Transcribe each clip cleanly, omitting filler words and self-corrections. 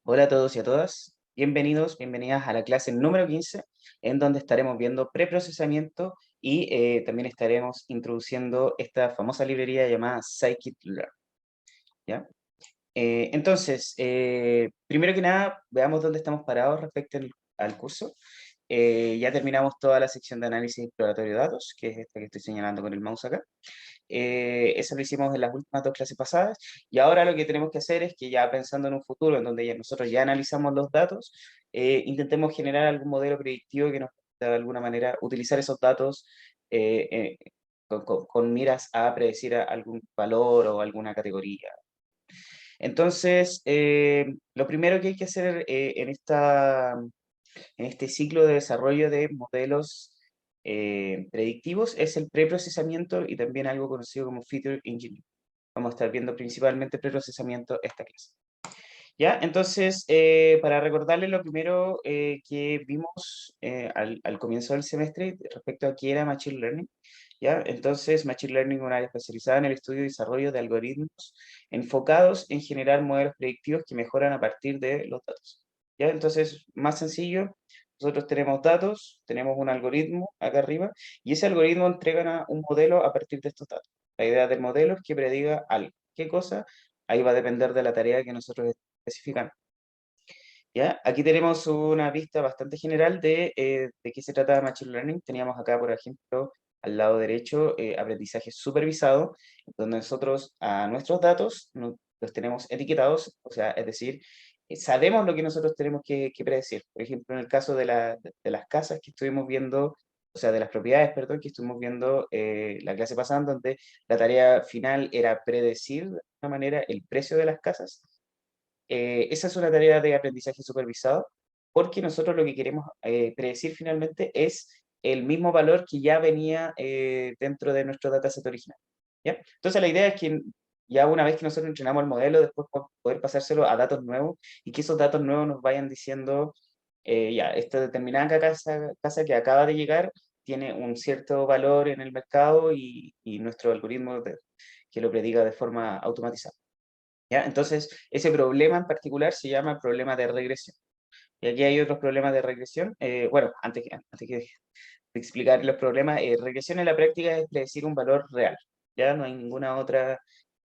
Hola a todos y a todas. Bienvenidos, bienvenidas a la clase número 15, en donde estaremos viendo preprocesamiento y también estaremos introduciendo esta famosa librería llamada Scikit-learn, ¿ya? Primero que nada, veamos dónde estamos parados respecto al curso. Ya terminamos toda la sección de análisis exploratorio de datos, que es esta que estoy señalando con el mouse acá. Eso lo hicimos en las últimas dos clases pasadas y ahora lo que tenemos que hacer es que ya pensando en un futuro en donde nosotros ya analizamos los datos, intentemos generar algún modelo predictivo que nos permita de alguna manera utilizar esos datos eh, eh, con miras a predecir algún valor o alguna categoría. Entonces, lo primero que hay que hacer en este ciclo de desarrollo de modelos predictivos es el preprocesamiento y también algo conocido como feature engineering. Vamos a estar viendo principalmente preprocesamiento esta clase. ¿Ya? Entonces, para recordarles lo primero que vimos al comienzo del semestre respecto a qué era Machine Learning, ¿ya? Entonces, Machine Learning es una área especializada en el estudio y desarrollo de algoritmos enfocados en generar modelos predictivos que mejoran a partir de los datos, ¿ya? Entonces, más sencillo, nosotros tenemos datos, tenemos un algoritmo acá arriba, y ese algoritmo entrega un modelo a partir de estos datos. La idea del modelo es que prediga algo. ¿Qué cosa? Ahí va a depender de la tarea que nosotros especificando. ¿Ya? Aquí tenemos una vista bastante general de qué se trata de Machine Learning. Teníamos acá, por ejemplo, al lado derecho, aprendizaje supervisado, donde nosotros a nuestros datos los tenemos etiquetados, o sea, es decir, sabemos lo que nosotros tenemos que predecir. Por ejemplo, en el caso de las casas que estuvimos viendo, o sea, de las propiedades, perdón, que estuvimos viendo la clase pasada, donde la tarea final era predecir de alguna manera el precio de las casas. Esa es una tarea de aprendizaje supervisado, porque nosotros lo que queremos predecir finalmente es el mismo valor que ya venía dentro de nuestro dataset original, ¿ya? Entonces la idea es que ya una vez que nosotros entrenamos el modelo, después poder pasárselo a datos nuevos y que esos datos nuevos nos vayan diciendo, ya, esta determinada casa que acaba de llegar tiene un cierto valor en el mercado y nuestro algoritmo que lo prediga de forma automatizada. ¿Ya? Entonces, ese problema en particular se llama problema de regresión. Y aquí hay otros problemas de regresión. Bueno, antes que de explicar los problemas, regresión en la práctica es predecir un valor real. Ya no hay ninguna otra,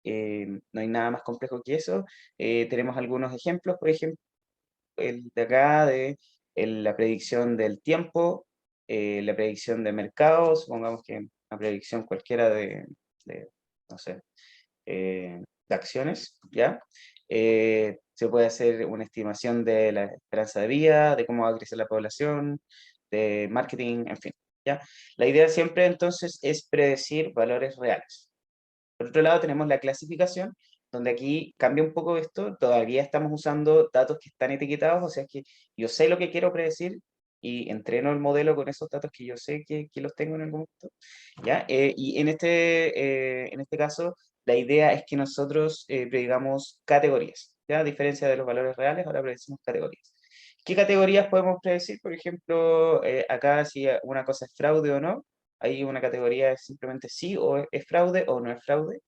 no hay nada más complejo que eso. Tenemos algunos ejemplos, por ejemplo, el de acá, la predicción del tiempo, la predicción de mercado, supongamos que una predicción cualquiera de, no sé, de acciones, ¿ya? Se puede hacer una estimación de la esperanza de vida, de cómo va a crecer la población, de marketing, en fin, ¿ya? La idea siempre entonces es predecir valores reales. Por otro lado tenemos la clasificación, donde aquí cambia un poco esto, todavía estamos usando datos que están etiquetados, o sea que yo sé lo que quiero predecir y entreno el modelo con esos datos que yo sé que los tengo en algún momento, ¿ya? Y en este caso, la idea es que nosotros predigamos categorías, ¿ya? A diferencia de los valores reales, ahora predecimos categorías. ¿Qué categorías podemos predecir? Por ejemplo, acá si una cosa es fraude o no, hay una categoría es simplemente sí o es fraude o no es fraude.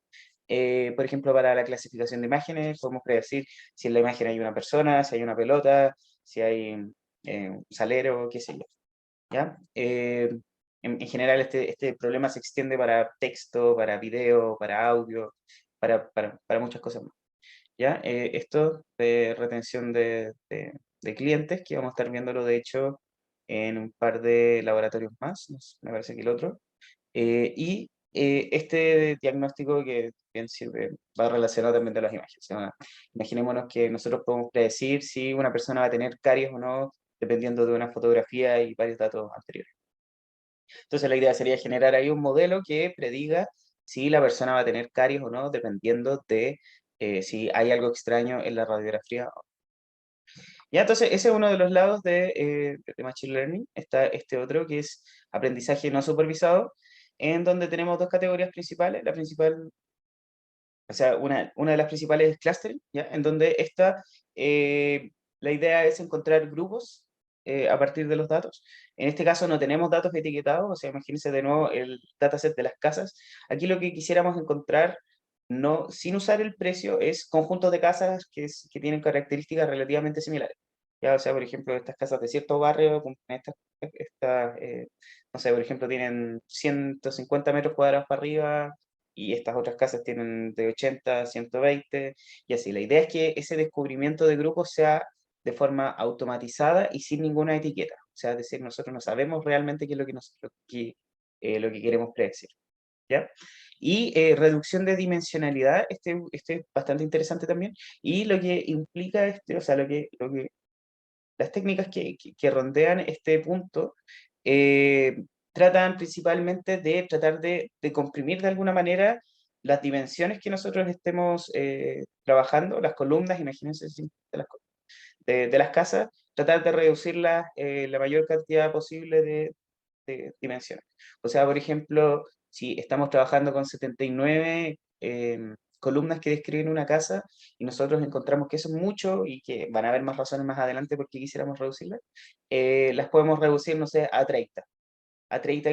Por ejemplo, para la clasificación de imágenes, podemos predecir si en la imagen hay una persona, si hay una pelota, si hay un salero, qué sé yo. ¿Ya? En general, este problema se extiende para texto, para video, para audio, para muchas cosas más. ¿Ya? Esto de retención de clientes, que vamos a estar viéndolo de hecho en un par de laboratorios más, me parece que el otro. Este diagnóstico que bien sirve, va relacionado también de las imágenes. O sea, imaginémonos que nosotros podemos predecir si una persona va a tener caries o no, dependiendo de una fotografía y varios datos anteriores. Entonces la idea sería generar ahí un modelo que prediga si la persona va a tener caries o no, dependiendo de si hay algo extraño en la radiografía. Ya, entonces ese es uno de los lados de Machine Learning. Está este otro que es aprendizaje no supervisado, en donde tenemos dos categorías principales. La principal, o sea, una de las principales es clustering, ¿ya? En donde eh, la idea es encontrar grupos a partir de los datos. En este caso no tenemos datos etiquetados, o sea, imagínense de nuevo el dataset de las casas. Aquí lo que quisiéramos encontrar no, sin usar el precio, es conjuntos de casas que tienen características relativamente similares. Ya, o sea, por ejemplo, estas casas de cierto barrio, no sé, por ejemplo, tienen 150 metros cuadrados para arriba y estas otras casas tienen de 80 a 120 y así. La idea es que ese descubrimiento de grupos sea de forma automatizada y sin ninguna etiqueta. O sea, es decir, nosotros no sabemos realmente qué es lo que queremos predecir. ¿Ya? Y reducción de dimensionalidad, este es bastante interesante también, y lo que implica o sea, las técnicas que rondean este punto eh, tratan principalmente de tratar de comprimir de alguna manera las dimensiones que nosotros estemos trabajando, las columnas, imagínense de las casas, tratar de reducirlas la mayor cantidad posible de dimensiones. O sea, por ejemplo, si estamos trabajando con 79 columnas que describen una casa y nosotros encontramos que eso es mucho y que van a haber más razones más adelante porque quisiéramos reducirlas, las podemos reducir, no sé, a 30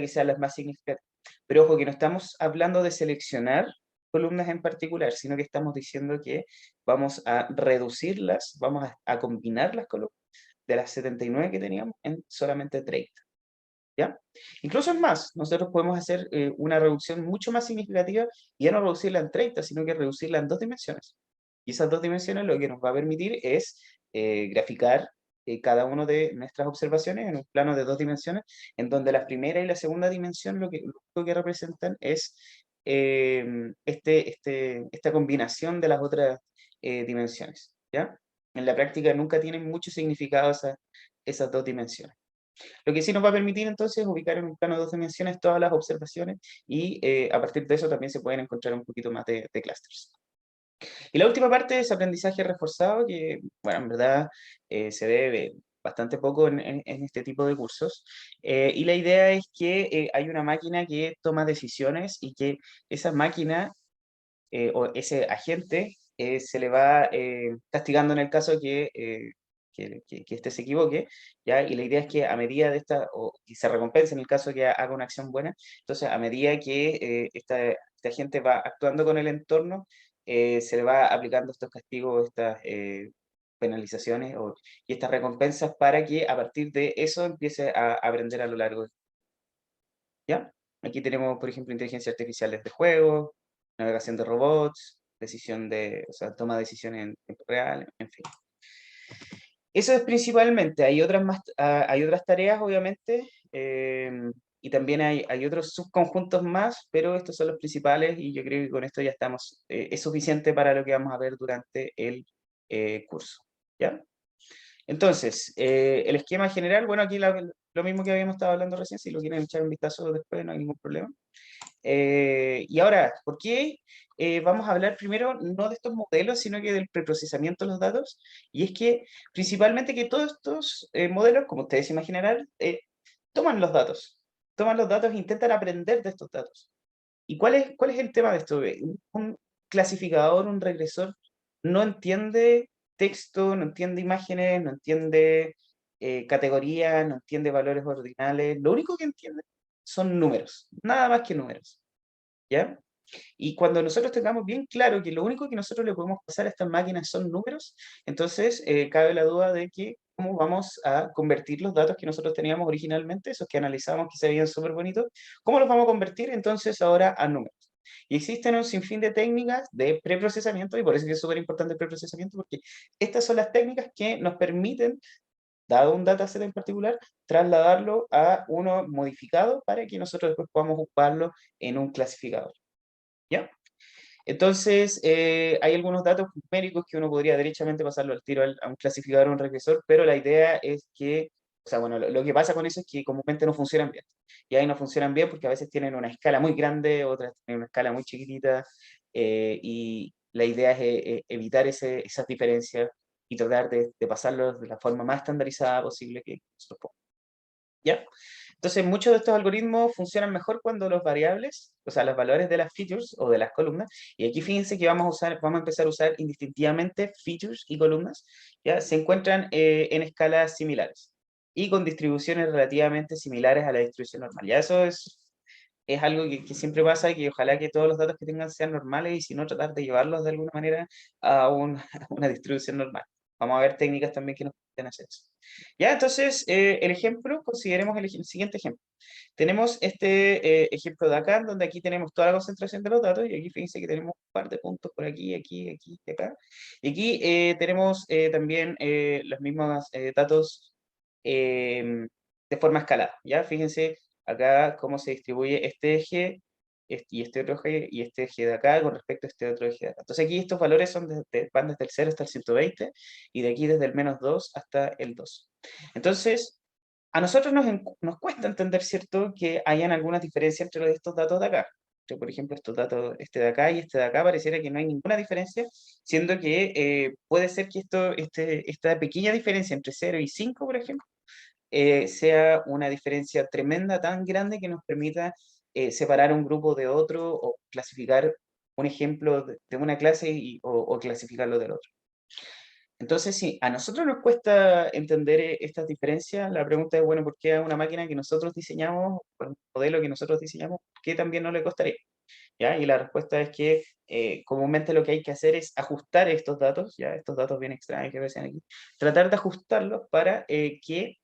que sean las más significativas. Pero ojo, que no estamos hablando de seleccionar columnas en particular, sino que estamos diciendo que vamos a reducirlas, vamos a combinar las columnas de las 79 que teníamos en solamente 30. ¿Ya? Incluso es más, nosotros podemos hacer una reducción mucho más significativa y ya no reducirla en 30, sino que reducirla en 2 dimensiones. Y esas 2 dimensiones lo que nos va a permitir es graficar cada una de nuestras observaciones en un plano de 2 dimensiones, en donde la primera y la segunda dimensión lo que representan es esta combinación de las otras dimensiones. ¿Ya? En la práctica nunca tienen mucho significado esas 2 dimensiones. Lo que sí nos va a permitir entonces es ubicar en un plano de 2 dimensiones todas las observaciones y a partir de eso también se pueden encontrar un poquito más de clústeres. Y la última parte es aprendizaje reforzado, que, bueno, en verdad se ve bastante poco en este tipo de cursos. Y la idea es que hay una máquina que toma decisiones y que esa máquina o ese agente se le va castigando en el caso que éste se equivoque, ¿ya? Y la idea es que a medida de esta, o que se recompense en el caso que haga una acción buena, entonces a medida que este agente va actuando con el entorno, se le va aplicando estos castigos, estas penalizaciones y estas recompensas para que a partir de eso empiece a aprender a lo largo. ¿Ya? Aquí tenemos, por ejemplo, inteligencia artificial desde juegos, navegación de robots, o sea, toma de decisiones en tiempo real, en fin. Eso es principalmente, hay otras tareas, obviamente, y también hay otros subconjuntos más, pero estos son los principales y yo creo que con esto ya estamos, es suficiente para lo que vamos a ver durante el curso, ¿ya? Entonces, el esquema general, bueno, aquí lo mismo que habíamos estado hablando recién, si lo quieren echar un vistazo después no hay ningún problema. Y ahora, ¿por qué vamos a hablar primero no de estos modelos, sino que del preprocesamiento de los datos? Y es que principalmente que todos estos modelos, como ustedes se imaginarán, toman los datos e intentan aprender de estos datos. ¿Y cuál es el tema de esto? Un clasificador, un regresor, no entiende texto, no entiende imágenes, no entiende categorías, no entiende valores ordinales. Lo único que entiende son números, nada más que números. ¿Ya? Y cuando nosotros tengamos bien claro que lo único que nosotros le podemos pasar a estas máquinas son números, entonces cabe la duda de que cómo vamos a convertir los datos que nosotros teníamos originalmente, esos que analizamos que se veían súper bonitos, cómo los vamos a convertir entonces ahora a números. Y existen un sinfín de técnicas de preprocesamiento, y por eso es súper importante el preprocesamiento, porque estas son las técnicas que nos permiten, dado un dataset en particular, trasladarlo a uno modificado para que nosotros después podamos ocuparlo en un clasificador. ¿Ya? Entonces, hay algunos datos numéricos que uno podría derechamente pasarlo al tiro a un clasificador o un regresor, pero la idea es que, o sea, bueno, lo que pasa con eso es que comúnmente no funcionan bien. Y ahí no funcionan bien porque a veces tienen una escala muy grande, otras tienen una escala muy chiquitita, y la idea es evitar esas diferencias y tratar de pasarlos de la forma más estandarizada posible que nosotros podamos. ¿Ya? Entonces, muchos de estos algoritmos funcionan mejor cuando los variables, o sea, los valores de las features o de las columnas, y aquí fíjense que vamos a empezar a usar indistintivamente features y columnas, ¿ya? Se encuentran en escalas similares y con distribuciones relativamente similares a la distribución normal. Ya eso es es algo que siempre pasa y que ojalá que todos los datos que tengan sean normales y si no, tratar de llevarlos de alguna manera a, a una distribución normal. Vamos a ver técnicas también que nos pueden hacer eso. Ya, entonces, el ejemplo, consideremos el siguiente ejemplo. Tenemos este ejemplo de acá, donde aquí tenemos toda la concentración de los datos, y aquí fíjense que tenemos un par de puntos por aquí, aquí, aquí y acá. Y aquí tenemos también los mismos datos de forma escalada, ¿ya? Fíjense acá cómo se distribuye este eje y este otro eje y este eje de acá con respecto a este otro eje de acá. Entonces aquí estos valores van desde el 0 hasta el 120 y de aquí desde el -2 hasta el 2. Entonces, a nosotros nos cuesta entender, ¿cierto?, que hayan algunas diferencias entre estos datos de acá. Por ejemplo, estos datos, este de acá y este de acá, pareciera que no hay ninguna diferencia, siendo que puede ser que esta pequeña diferencia entre 0 y 5, por ejemplo, sea una diferencia tremenda, tan grande que nos permita separar un grupo de otro o clasificar un ejemplo de una clase o clasificarlo del otro. Entonces, si a nosotros nos cuesta entender estas diferencias, la pregunta es, bueno, ¿por qué a una máquina que nosotros diseñamos, o un modelo que nosotros diseñamos, qué también no le costaría? ¿Ya? Y la respuesta es que comúnmente lo que hay que hacer es ajustar estos datos, ya estos datos bien extraños que aparecen aquí, tratar de ajustarlos para que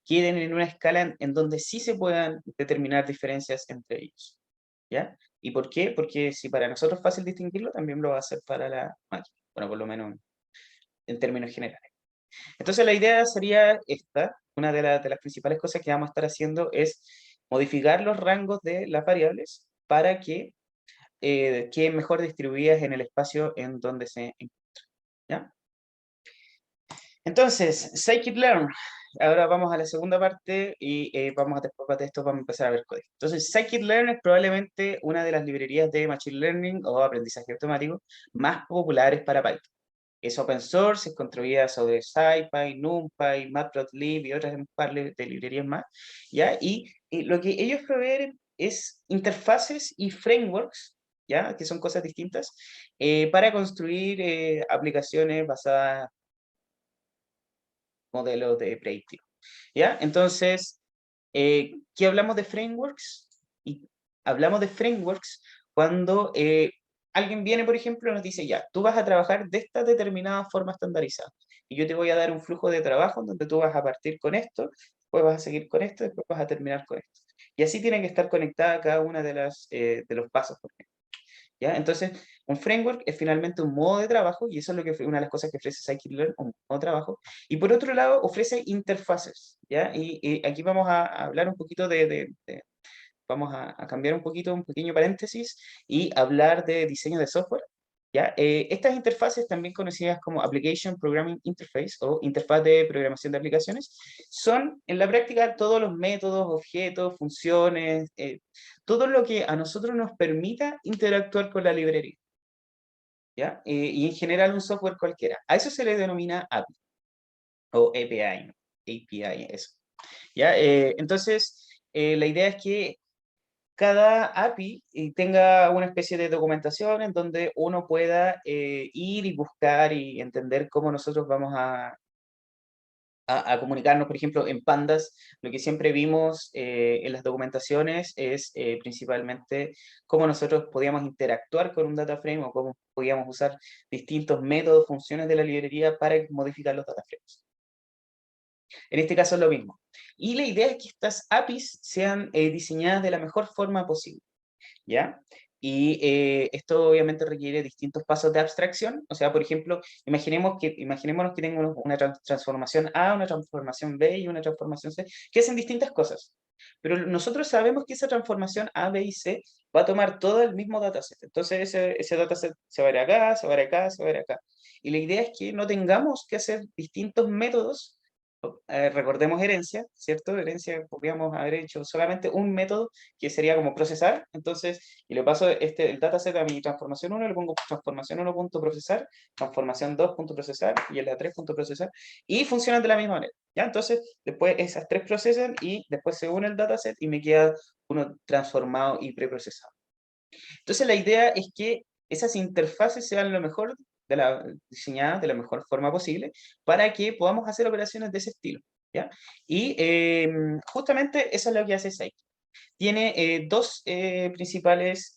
queden en una escala en donde sí se puedan determinar diferencias entre ellos. ¿Ya? ¿Y por qué? Porque si para nosotros es fácil distinguirlo, también lo va a hacer para la máquina. Bueno, por lo menos en términos generales. Entonces la idea sería esta, una de las principales cosas que vamos a estar haciendo es modificar los rangos de las variables para que queden mejor distribuidas en el espacio en donde se encuentran. ¿Ya? Entonces, scikit-learn. Ahora vamos a la segunda parte y después de esto vamos a empezar a ver código. Entonces, scikit-learn es probablemente una de las librerías de Machine Learning o aprendizaje automático más populares para Python. Es open source, es construida sobre SciPy, NumPy, Matplotlib y otras un par de librerías más, ¿ya? Y lo que ellos proveen es interfaces y frameworks, ¿ya? Que son cosas distintas, para construir aplicaciones basadas en modelos de predictivo, ¿ya? Entonces, ¿qué hablamos de frameworks? Y hablamos de frameworks cuando alguien viene, por ejemplo, y nos dice, ya, tú vas a trabajar de esta determinada forma estandarizada. Y yo te voy a dar un flujo de trabajo donde tú vas a partir con esto, después vas a seguir con esto, después vas a terminar con esto. Y así tienen que estar conectadas cada una de los pasos, por ejemplo. ¿Ya? Entonces, un framework es finalmente un modo de trabajo, y eso es lo que una de las cosas que ofrece Scikit-learn, un modo de trabajo. Y por otro lado, ofrece interfaces, ¿ya? Y aquí vamos a hablar un poquito vamos a cambiar un poquito, un pequeño paréntesis, y hablar de diseño de software, ¿ya? Estas interfaces, también conocidas como Application Programming Interface o interfaz de programación de aplicaciones, son en la práctica todos los métodos, objetos, funciones, todo lo que a nosotros nos permita interactuar con la librería, ¿ya? Y en general un software cualquiera. A eso se le denomina API o API, ¿no? API, eso. ¿Ya? Entonces, la idea es que cada API tenga una especie de documentación en donde uno pueda ir y buscar y entender cómo nosotros vamos a comunicarnos. Por ejemplo, en Pandas, lo que siempre vimos en las documentaciones es principalmente cómo nosotros podíamos interactuar con un data frame o cómo podíamos usar distintos métodos, funciones de la librería para modificar los data frames. En este caso es lo mismo. Y la idea es que estas APIs sean diseñadas de la mejor forma posible, ¿ya? Y esto obviamente requiere distintos pasos de abstracción. O sea, por ejemplo, imaginémonos que tengo una transformación A, una transformación B y una transformación C, que hacen distintas cosas. Pero nosotros sabemos que esa transformación A, B y C va a tomar todo el mismo dataset. Entonces ese dataset se va a ir acá, se va a ir acá, se va a ir acá. Y la idea es que no tengamos que hacer distintos métodos. Recordemos herencia, ¿cierto? Herencia podríamos haber hecho solamente un método que sería como procesar. Entonces, y le paso el dataset a mi transformación 1, le pongo transformación 1.procesar, transformación 2.procesar y en la 3.procesar, y funcionan de la misma manera, ¿ya? Entonces, después esas tres procesan y después se une el dataset y me queda uno transformado y preprocesado. Entonces, la idea es que esas interfaces sean lo mejor diseñadas de la mejor forma posible para que podamos hacer operaciones de ese estilo, ¿ya? Y justamente eso es lo que hace Scikit. tiene dos principales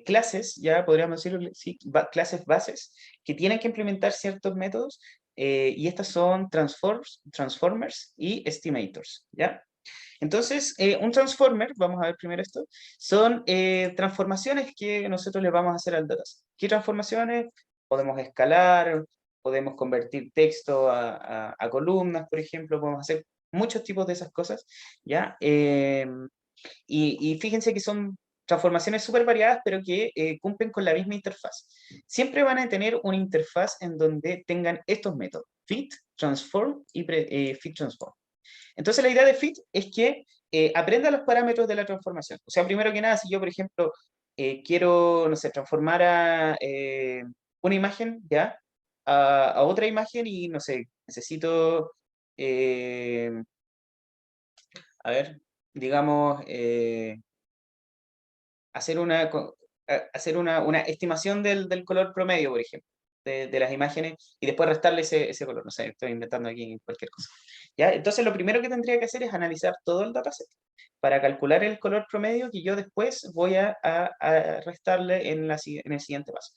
clases, ya podríamos decirlo, sí, clases bases, que tienen que implementar ciertos métodos, y estas son transformers y estimators, ¿ya? Entonces, un transformer, vamos a ver primero esto, son transformaciones que nosotros le vamos a hacer al dataset. ¿Qué transformaciones? Podemos escalar, podemos convertir texto a columnas, por ejemplo, podemos hacer muchos tipos de esas cosas, ¿ya? Y fíjense que son transformaciones súper variadas, pero que cumplen con la misma interfaz. Siempre van a tener una interfaz en donde tengan estos métodos, fit, transform y fit transform. Entonces la idea de fit es que aprenda los parámetros de la transformación. O sea, primero que nada, si yo, por ejemplo, quiero, no sé, transformar a una imagen, ¿ya? A otra imagen y, no sé, necesito, eh, a ver, digamos, hacer una estimación del color promedio, por ejemplo, de las imágenes y después restarle ese color. No sé, estoy inventando aquí cualquier cosa. ¿Ya? Entonces, lo primero que tendría que hacer es analizar todo el dataset para calcular el color promedio que yo después voy a restarle en el siguiente paso.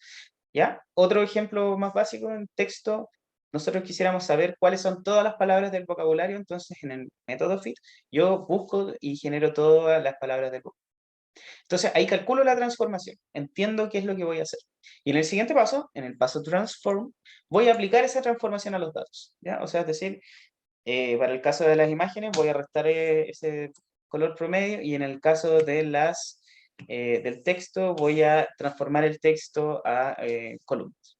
¿Ya? Otro ejemplo más básico en texto, nosotros quisiéramos saber cuáles son todas las palabras del vocabulario, entonces en el método fit yo busco y genero todas las palabras del vocabulario. Entonces ahí calculo la transformación, entiendo qué es lo que voy a hacer. Y en el siguiente paso, en el paso transform, voy a aplicar esa transformación a los datos, ¿ya? O sea, es decir, para el caso de las imágenes voy a restar ese color promedio y en el caso de del texto voy a transformar el texto a columnas,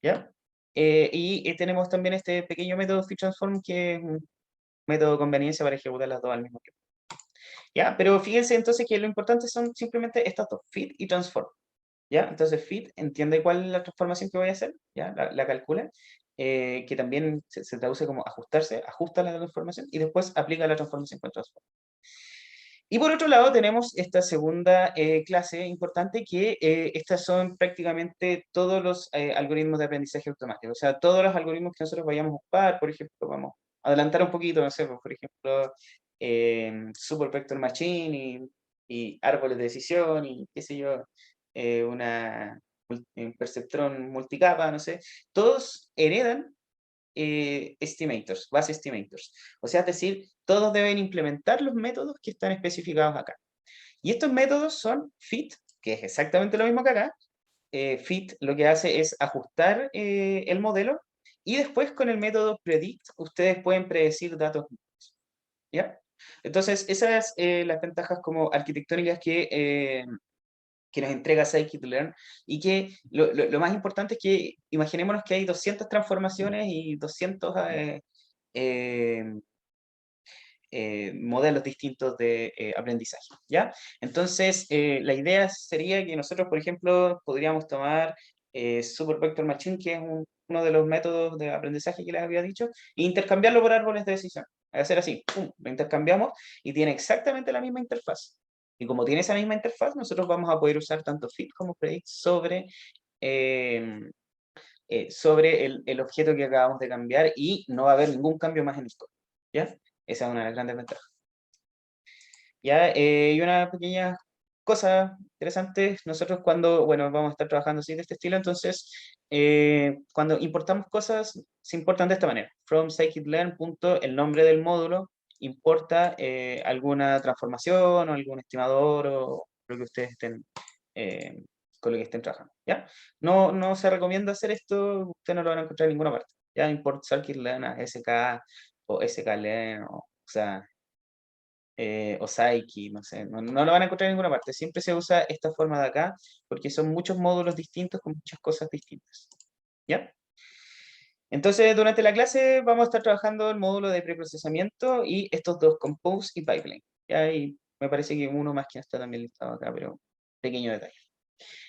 ¿ya? Y tenemos también este pequeño método fit transform que es un método de conveniencia para ejecutar las dos al mismo tiempo. ¿Ya? Pero fíjense entonces que lo importante son simplemente estas dos, fit y transform. ¿Ya? Entonces fit entiende cuál es la transformación que voy a hacer, ¿ya? La calcula, que también se traduce como ajustarse, ajusta la transformación y después aplica la transformación con transform. Y por otro lado tenemos esta segunda clase importante que estas son prácticamente todos los algoritmos de aprendizaje automático. O sea, todos los algoritmos que nosotros vayamos a ocupar, por ejemplo, vamos a adelantar un poquito, no sé, pues, por ejemplo, Super Vector Machine y árboles de decisión y qué sé yo, un perceptrón multicapa, no sé. Todos heredan estimators, base estimators. O sea, es decir, todos deben implementar los métodos que están especificados acá. Y estos métodos son fit, que es exactamente lo mismo que acá. Fit lo que hace es ajustar el modelo y después con el método predict ustedes pueden predecir datos. ¿Ya? Entonces, esas las ventajas como arquitectónicas que nos entrega Scikit-learn y que lo más importante es que imaginémonos que hay 200 transformaciones y 200 eh, modelos distintos de aprendizaje, ¿ya? Entonces, la idea sería que nosotros, por ejemplo, podríamos tomar Super Vector Machine, que es uno de los métodos de aprendizaje que les había dicho, e intercambiarlo por árboles de decisión. Hacer así, ¡pum!, lo intercambiamos y tiene exactamente la misma interfaz. Y como tiene esa misma interfaz, nosotros vamos a poder usar tanto fit como predict eh, sobre el objeto que acabamos de cambiar y no va a haber ningún cambio más en el código, ¿ya? Esa es una de las grandes ventajas. ¿Ya? Y una pequeña cosa interesante, nosotros cuando, bueno, vamos a estar trabajando así de este estilo, entonces, cuando importamos cosas, se importan de esta manera. From scikit-learn, el nombre del módulo, importa alguna transformación o algún estimador o lo que ustedes estén, eh, con lo que estén trabajando, ¿ya? No se recomienda hacer esto, ustedes no lo van a encontrar en ninguna parte, ¿ya? Import scikit-learn a SK o sklearn, o sea, o Psyche, no sé, no lo van a encontrar en ninguna parte. Siempre se usa esta forma de acá porque son muchos módulos distintos con muchas cosas distintas. ¿Ya? Entonces, durante la clase vamos a estar trabajando el módulo de preprocesamiento y estos dos, Compose y Pipeline. ¿Ya? Y me parece que uno más que está también listado acá, pero pequeño detalle.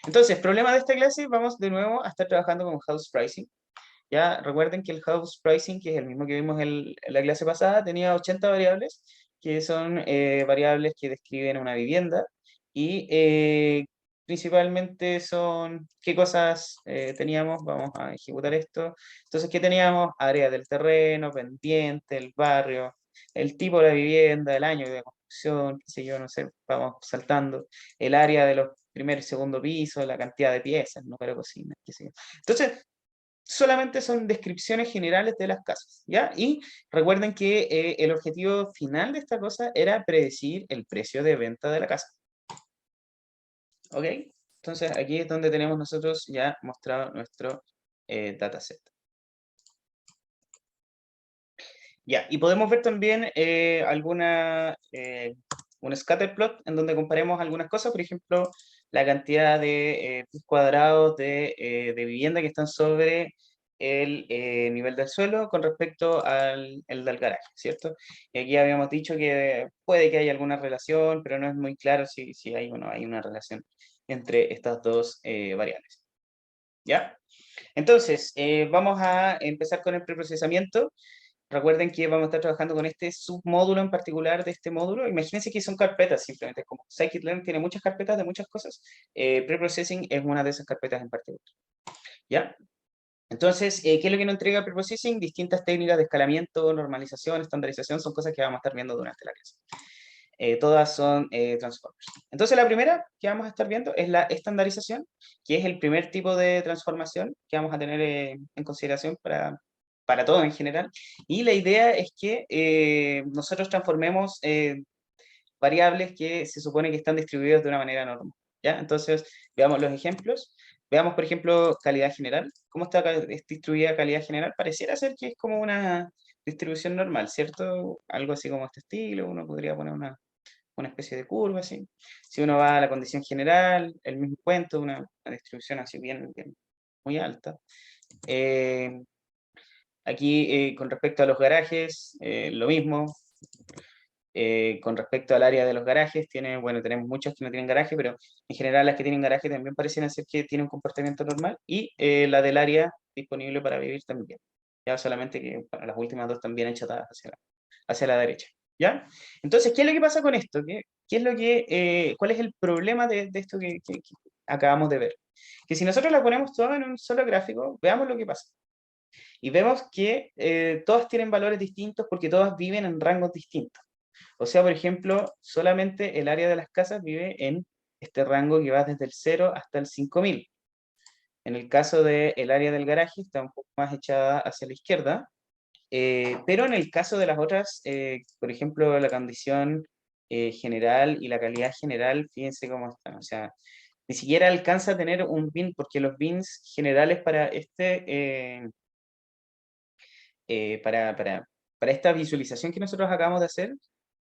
Entonces, problema de esta clase, vamos de nuevo a estar trabajando con House Pricing. Ya recuerden que el house pricing, que es el mismo que vimos en la clase pasada, tenía 80 variables, que son variables que describen una vivienda y principalmente son qué cosas teníamos. Vamos a ejecutar esto. Entonces, ¿qué teníamos? Área del terreno, pendiente, el barrio, el tipo de la vivienda, el año de construcción, qué sé yo, no sé, vamos saltando, el área de los primer y segundo piso, la cantidad de piezas, número de cocinas, qué sé yo. Entonces, solamente son descripciones generales de las casas, ¿ya? Y recuerden que el objetivo final de esta cosa era predecir el precio de venta de la casa. ¿Ok? Entonces, aquí es donde tenemos nosotros ya mostrado nuestro dataset. Ya, y podemos ver también un scatter plot en donde comparemos algunas cosas, por ejemplo, la cantidad de pies cuadrados de vivienda que están sobre el nivel del suelo con respecto al el del garaje, ¿cierto? Y aquí habíamos dicho que puede que haya alguna relación, pero no es muy claro si hay o no hay una relación entre estas dos variables. ¿Ya? Entonces, vamos a empezar con el preprocesamiento. Recuerden que vamos a estar trabajando con este submódulo en particular de este módulo. Imagínense que son carpetas simplemente, como scikit-learn tiene muchas carpetas de muchas cosas, preprocessing es una de esas carpetas en particular. ¿Ya? Entonces, ¿qué es lo que nos entrega preprocessing? Distintas técnicas de escalamiento, normalización, estandarización, son cosas que vamos a estar viendo durante la clase. Todas son transformers. Entonces, la primera que vamos a estar viendo es la estandarización, que es el primer tipo de transformación que vamos a tener en consideración para todo en general. Y la idea es que nosotros transformemos variables que se supone que están distribuidas de una manera normal. ¿Ya? Entonces, veamos los ejemplos. Veamos, por ejemplo, calidad general. ¿Cómo está distribuida calidad general? Pareciera ser que es como una distribución normal, ¿cierto? Algo así como este estilo. Uno podría poner una especie de curva, así. Si uno va a la condición general, el mismo cuento, una distribución así bien muy alta. Aquí, con respecto a los garajes, lo mismo. Con respecto al área de los garajes, bueno, tenemos muchas que no tienen garaje, pero en general las que tienen garaje también parecen ser que tienen un comportamiento normal, y la del área disponible para vivir también. Ya solamente que bueno, las últimas dos también achatadas hacia la derecha. ¿Ya? Entonces, ¿qué es lo que pasa con esto? ¿Qué es lo cuál es el problema de esto que acabamos de ver? Que si nosotros la ponemos todas en un solo gráfico, veamos lo que pasa. Y vemos que todas tienen valores distintos porque todas viven en rangos distintos. O sea, por ejemplo, solamente el área de las casas vive en este rango que va desde el 0 hasta el 5000. En el caso del área del garaje está un poco más echada hacia la izquierda, pero en el caso de las otras, por ejemplo, la condición general y la calidad general, fíjense cómo están. O sea, ni siquiera alcanza a tener un bin, porque los bins generales para esta visualización que nosotros acabamos de hacer,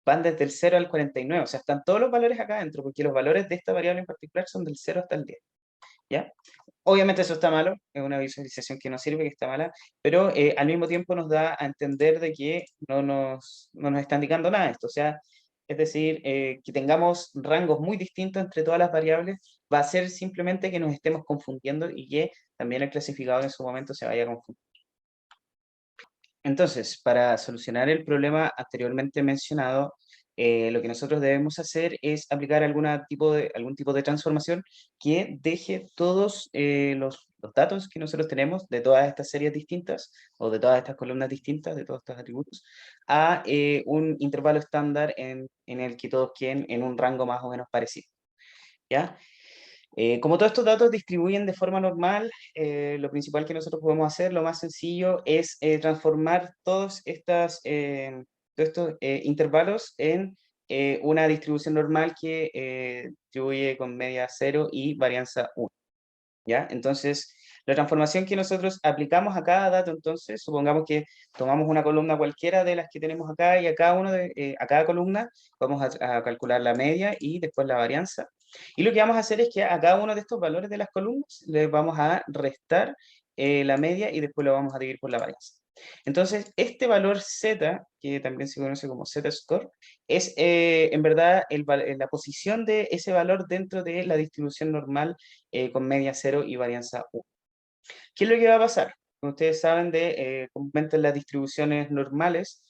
van desde el 0 al 49, o sea, están todos los valores acá adentro, porque los valores de esta variable en particular son del 0 hasta el 10, ¿ya? Obviamente eso está malo, es una visualización que no sirve, que está mala, pero al mismo tiempo nos da a entender de que no nos está indicando nada esto, o sea, es decir, que tengamos rangos muy distintos entre todas las variables, va a ser simplemente que nos estemos confundiendo y que también el clasificador en su momento se vaya a confundir. Entonces, para solucionar el problema anteriormente mencionado, lo que nosotros debemos hacer es aplicar algún tipo de transformación que deje todos los datos que nosotros tenemos de todas estas series distintas o de todas estas columnas distintas, de todos estos atributos, a un intervalo estándar en el que todos queden en un rango más o menos parecido. ¿Ya? Como todos estos datos distribuyen de forma normal, lo principal que nosotros podemos hacer, lo más sencillo, es transformar todos estos intervalos en una distribución normal que distribuye con media 0 y varianza 1. ¿Ya? Entonces, la transformación que nosotros aplicamos a cada dato, entonces, supongamos que tomamos una columna cualquiera de las que tenemos acá y a cada columna vamos a calcular la media y después la varianza. Y lo que vamos a hacer es que a cada uno de estos valores de las columnas le vamos a restar la media y después lo vamos a dividir por la varianza. Entonces, este valor z, que también se conoce como z-score, es en verdad la posición de ese valor dentro de la distribución normal con media 0 y varianza 1. ¿Qué es lo que va a pasar? Como ustedes saben, comúnmente en las distribuciones normales,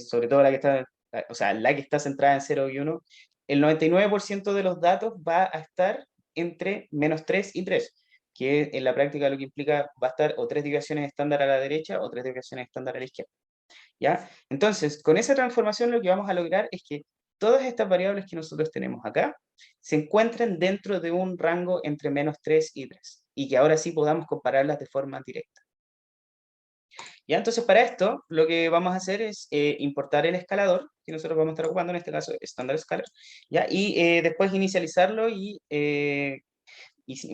sobre todo la que está centrada en 0 y 1, el 99% de los datos va a estar entre -3 y 3, que en la práctica lo que implica va a estar o 3 desviaciones estándar a la derecha o 3 desviaciones estándar a la izquierda. ¿Ya? Entonces, con esa transformación lo que vamos a lograr es que todas estas variables que nosotros tenemos acá se encuentren dentro de un rango entre -3 y 3, y que ahora sí podamos compararlas de forma directa. ¿Ya? Entonces, para esto, lo que vamos a hacer es importar el escalador, que nosotros vamos a estar ocupando, en este caso, estándar scalar, ¿ya? Y después inicializarlo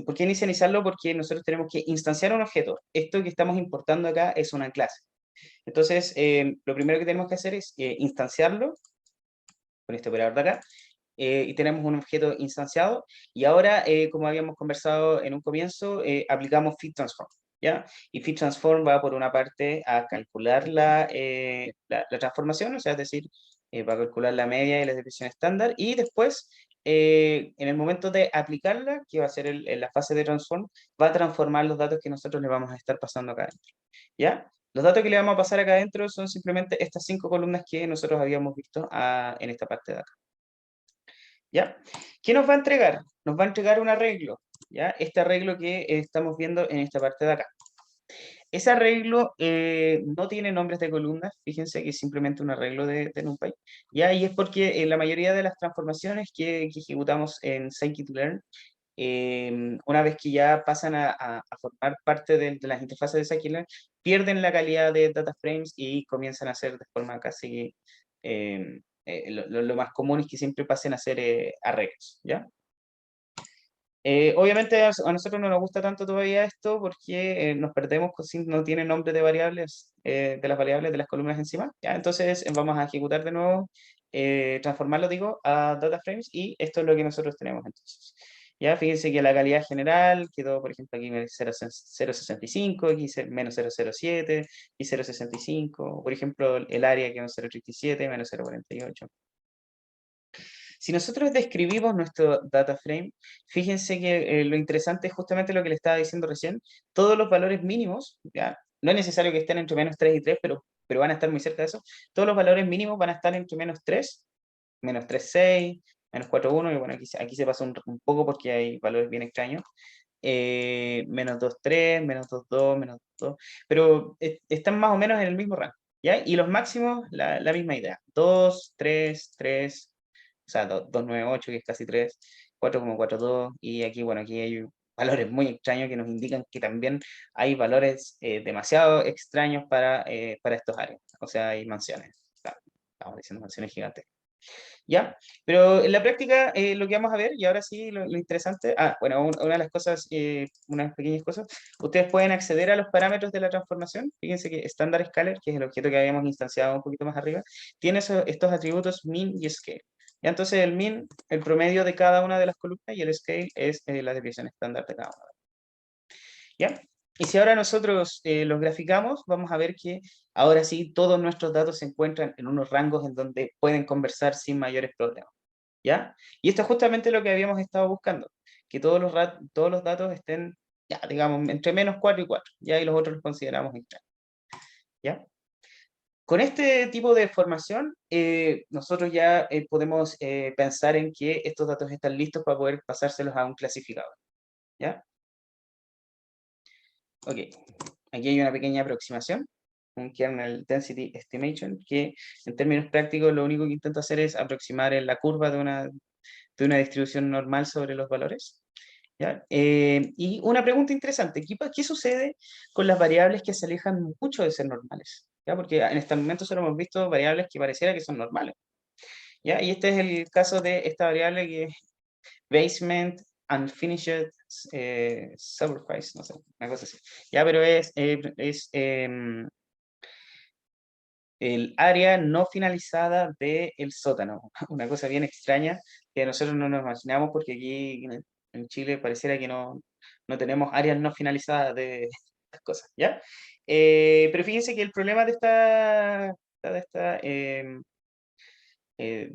¿por qué inicializarlo? Porque nosotros tenemos que instanciar un objeto. Esto que estamos importando acá es una clase. Entonces, lo primero que tenemos que hacer es instanciarlo con este operador de acá, y tenemos un objeto instanciado, y ahora, como habíamos conversado en un comienzo, aplicamos fit transform, ¿ya? Y fit transform va por una parte a calcular la transformación, o sea, es decir, va a calcular la media y la desviación estándar, y después, en el momento de aplicarla, que va a ser en la fase de transform, va a transformar los datos que nosotros le vamos a estar pasando acá adentro, ¿ya? Los datos que le vamos a pasar acá adentro son simplemente estas 5 columnas que nosotros habíamos visto en esta parte de acá. ¿Ya? ¿Qué nos va a entregar? Nos va a entregar un arreglo, ¿ya? Este arreglo que estamos viendo en esta parte de acá. Ese arreglo no tiene nombres de columnas, fíjense que es simplemente un arreglo de NumPy, ¿ya? Y es porque la mayoría de las transformaciones que ejecutamos en scikit-learn, una vez que ya pasan a formar parte de las interfaces de scikit-learn, pierden la calidad de data frames y comienzan a ser de forma casi... lo más común es que siempre pasen a ser arreglos, ¿ya? Obviamente a nosotros no nos gusta tanto todavía esto porque nos perdemos si no tiene nombre de variables, de las variables de las columnas encima, ¿ya? Entonces vamos a ejecutar de nuevo, transformarlo, digo, a data frames, y esto es lo que nosotros tenemos entonces. Ya, fíjense que la calidad general quedó, por ejemplo, aquí 0.65, aquí menos 0.07 y 0.65, por ejemplo, el área quedó 0.37, menos 0.48. Si nosotros describimos nuestro data frame, fíjense que lo interesante es justamente lo que le estaba diciendo recién. Todos los valores mínimos, ¿ya? No es necesario que estén entre -3 y 3, pero van a estar muy cerca de eso. Todos los valores mínimos van a estar entre -3, -3.6, -4.1, y bueno, aquí se pasa un poco porque hay valores bien extraños. -2.3, -2.2, -2.2, pero están más o menos en el mismo rango, ¿ya? Y los máximos, la misma idea, 2, 3, 3, o sea, 2.98, que es casi 3, 4.42, y aquí, bueno, aquí hay valores muy extraños que nos indican que también hay valores demasiado extraños para estos áreas, o sea, hay mansiones, estamos diciendo mansiones gigantes. ¿Ya? Pero en la práctica, lo que vamos a ver, y ahora sí lo interesante, bueno, una de las cosas, unas pequeñas cosas, ustedes pueden acceder a los parámetros de la transformación. Fíjense que Standard Scalar, que es el objeto que habíamos instanciado un poquito más arriba, tiene estos atributos min y scale. ¿Ya? Entonces el min, el promedio de cada una de las columnas, y el scale es la desviación estándar de cada una. ¿Ya? Y si ahora nosotros los graficamos, vamos a ver que ahora sí todos nuestros datos se encuentran en unos rangos en donde pueden conversar sin mayores problemas, ¿ya? Y esto es justamente lo que habíamos estado buscando, que todos los datos estén, ya, digamos, entre -4 y 4, ¿ya? Y los otros los consideramos extraños, ¿ya? Con este tipo de formación, nosotros ya podemos pensar en que estos datos están listos para poder pasárselos a un clasificador, ¿ya? Ok, aquí hay una pequeña aproximación, un kernel density estimation, que en términos prácticos lo único que intento hacer es aproximar en la curva de una distribución normal sobre los valores, ¿ya? Y una pregunta interesante, ¿qué sucede con las variables que se alejan mucho de ser normales? ¿Ya? Porque en este momento solo hemos visto variables que pareciera que son normales, ¿ya? Y este es el caso de esta variable que es basement unfinished sacrifice, no sé, una cosa así. Ya, pero es el área no finalizada del sótano. Una cosa bien extraña que nosotros no nos imaginamos porque aquí en Chile pareciera que no tenemos áreas no finalizadas de estas cosas, ¿ya? Pero fíjense que el problema de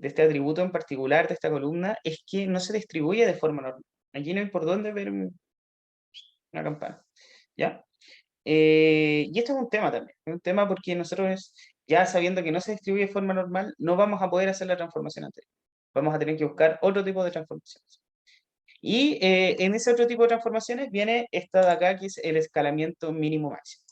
este atributo en particular, de esta columna, es que no se distribuye de forma normal. Aquí no hay por dónde ver una campana, ¿ya? Y esto es un tema también, es un tema porque nosotros, ya sabiendo que no se distribuye de forma normal, no vamos a poder hacer la transformación anterior. Vamos a tener que buscar otro tipo de transformaciones. Y en ese otro tipo de transformaciones viene esta de acá, que es el escalamiento mínimo máximo.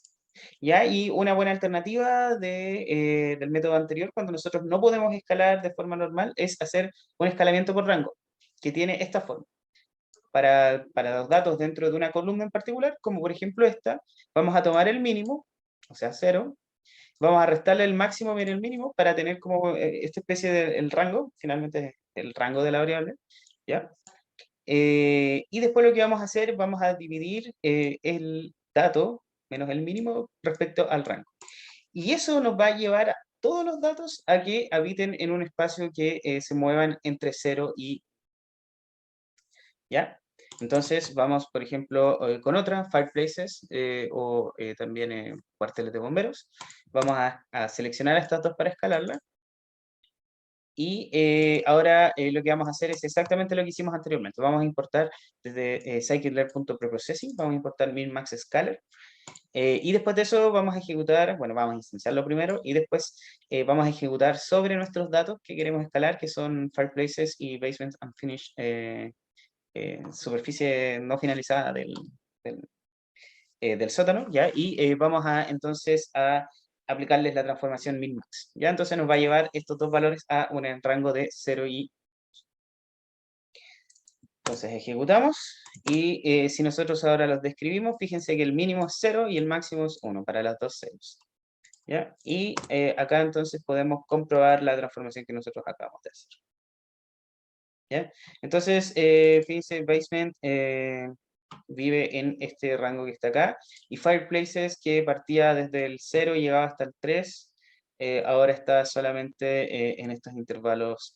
¿Ya? Y una buena alternativa del método anterior, cuando nosotros no podemos escalar de forma normal, es hacer un escalamiento por rango, que tiene esta forma. Para los datos dentro de una columna en particular, como por ejemplo esta, vamos a tomar el mínimo, o sea, 0, vamos a restarle el máximo y el mínimo para tener como esta especie de el rango, finalmente es el rango de la variable, ¿ya? Y después lo que vamos a hacer, vamos a dividir el dato menos el mínimo respecto al rango. Y eso nos va a llevar a todos los datos a que habiten en un espacio que se muevan entre 0 y, ¿ya? Entonces vamos, por ejemplo, con otra, Fireplaces o también cuarteles de bomberos. Vamos a seleccionar estas dos para escalarla. Y ahora lo que vamos a hacer es exactamente lo que hicimos anteriormente. Vamos a importar desde scikit-learn.preprocessing, vamos a importar min-max-scalar. Y después de eso vamos a ejecutar, bueno, vamos a instanciarlo primero y después vamos a ejecutar sobre nuestros datos que queremos escalar, que son Fireplaces y Basement Unfinished, superficie no finalizada del, del sótano, ¿ya? Y vamos a entonces a aplicarles la transformación min-max, ¿ya? Entonces nos va a llevar estos dos valores a un rango de 0 y... Entonces ejecutamos y si nosotros ahora los describimos, fíjense que el mínimo es 0 y el máximo es 1 para las dos ceros, ¿ya? Y acá entonces podemos comprobar la transformación que nosotros acabamos de hacer, ¿ya? Entonces, fíjense, basement vive en este rango que está acá, y Fireplaces, que partía desde el 0 y llegaba hasta el 3, ahora está solamente en estos intervalos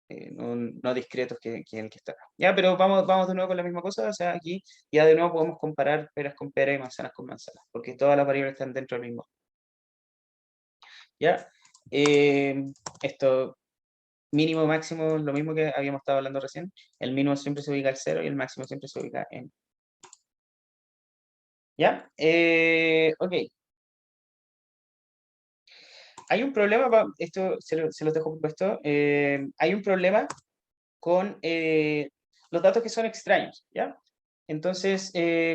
no discretos que el que está acá. Ya, pero vamos de nuevo con la misma cosa, o sea, aquí ya de nuevo podemos comparar peras con peras y manzanas con manzanas, porque todas las variables están dentro del mismo. ¿Ya? Esto mínimo, máximo, lo mismo que habíamos estado hablando recién. El mínimo siempre se ubica al 0 y el máximo siempre se ubica en... ¿Ya? Ok. Hay un problema, esto se los dejo puesto. Hay un problema con los datos que son extraños, ¿ya? Entonces,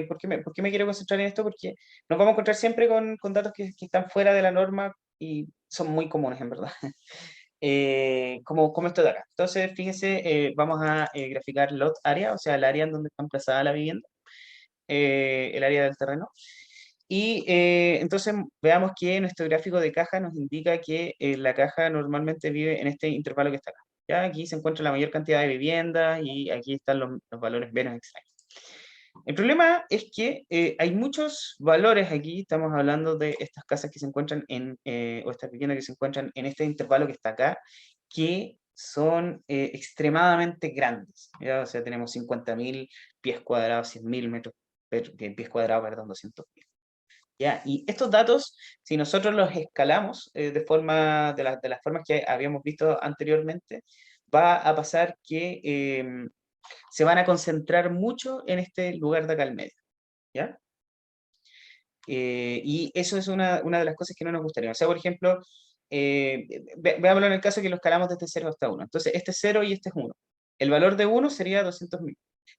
por qué me quiero concentrar en esto? Porque nos vamos a encontrar siempre con datos que están fuera de la norma y son muy comunes, en verdad. Como esto de acá. Entonces, fíjense, vamos a graficar lot area, o sea, el área en donde está emplazada la vivienda, el área del terreno. Y entonces veamos que nuestro gráfico de caja nos indica que la caja normalmente vive en este intervalo que está acá. ¿Ya? Aquí se encuentra la mayor cantidad de viviendas y aquí están los valores menos extraños. El problema es que hay muchos valores aquí, estamos hablando de estas casas que se encuentran o estas viviendas que se encuentran en este intervalo que está acá, que son extremadamente grandes, ¿ya? O sea, tenemos 50.000 pies cuadrados, 100.000 metros, pies cuadrados, perdón, 200.000. ¿Ya? Y estos datos, si nosotros los escalamos de las formas que habíamos visto anteriormente, va a pasar que se van a concentrar mucho en este lugar de acá al medio, ¿ya? Y eso es una de las cosas que no nos gustaría. O sea, por ejemplo, veámoslo en el caso que lo escalamos desde 0 hasta 1. Entonces, este es 0 y este es 1. El valor de 1 sería 200.000.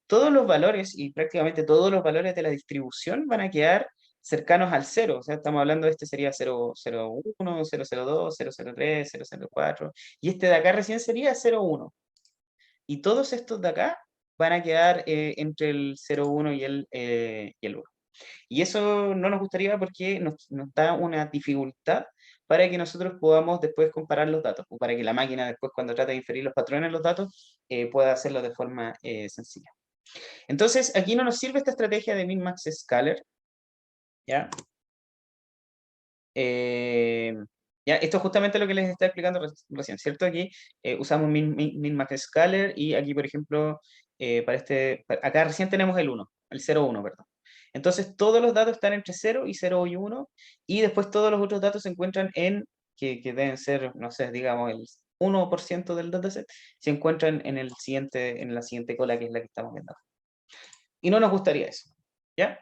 Todos los valores y prácticamente todos los valores de la distribución van a quedar cercanos al 0. O sea, estamos hablando de este sería 0,01, 0,02, 0,03, 0,04. Y este de acá recién sería 0,1. Y todos estos de acá van a quedar entre el 0,1 y el 1. Y eso no nos gustaría porque nos da una dificultad para que nosotros podamos después comparar los datos, o para que la máquina después cuando trate de inferir los patrones en los datos pueda hacerlo de forma sencilla. Entonces, aquí no nos sirve esta estrategia de min-max scalar, ¿ya? Eh, ya, esto es justamente lo que les estaba explicando recién, ¿cierto? Aquí usamos min-max scalar y aquí, por ejemplo, acá recién tenemos el 1, el 0,1, perdón. Entonces, todos los datos están entre 0 y 0 y 1, y después todos los otros datos se encuentran que deben ser, no sé, digamos, el 1% del dataset, se encuentran en la siguiente cola, que es la que estamos viendo acá. Y no nos gustaría eso, ¿ya?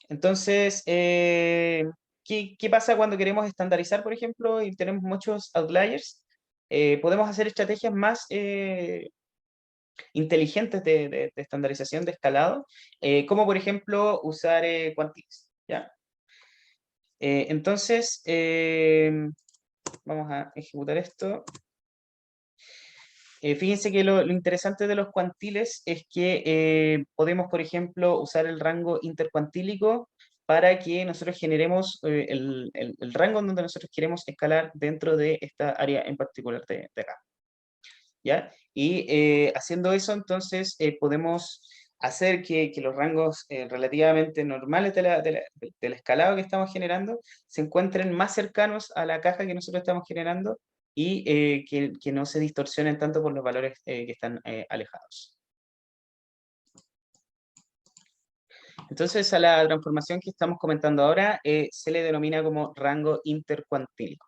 Entonces, ¿qué pasa cuando queremos estandarizar, por ejemplo, y tenemos muchos outliers? Podemos hacer estrategias más inteligentes de estandarización, de escalado, como por ejemplo usar quantiles, ¿ya? Entonces, vamos a ejecutar esto. Fíjense que lo interesante de los cuantiles es que podemos, por ejemplo, usar el rango intercuantílico para que nosotros generemos el rango en donde nosotros queremos escalar dentro de esta área en particular de acá. ¿Ya? Y haciendo eso, entonces, podemos hacer que los rangos relativamente normales del escalado que estamos generando se encuentren más cercanos a la caja que nosotros estamos generando y que no se distorsionen tanto por los valores que están alejados. Entonces, a la transformación que estamos comentando ahora se le denomina como rango intercuantílico.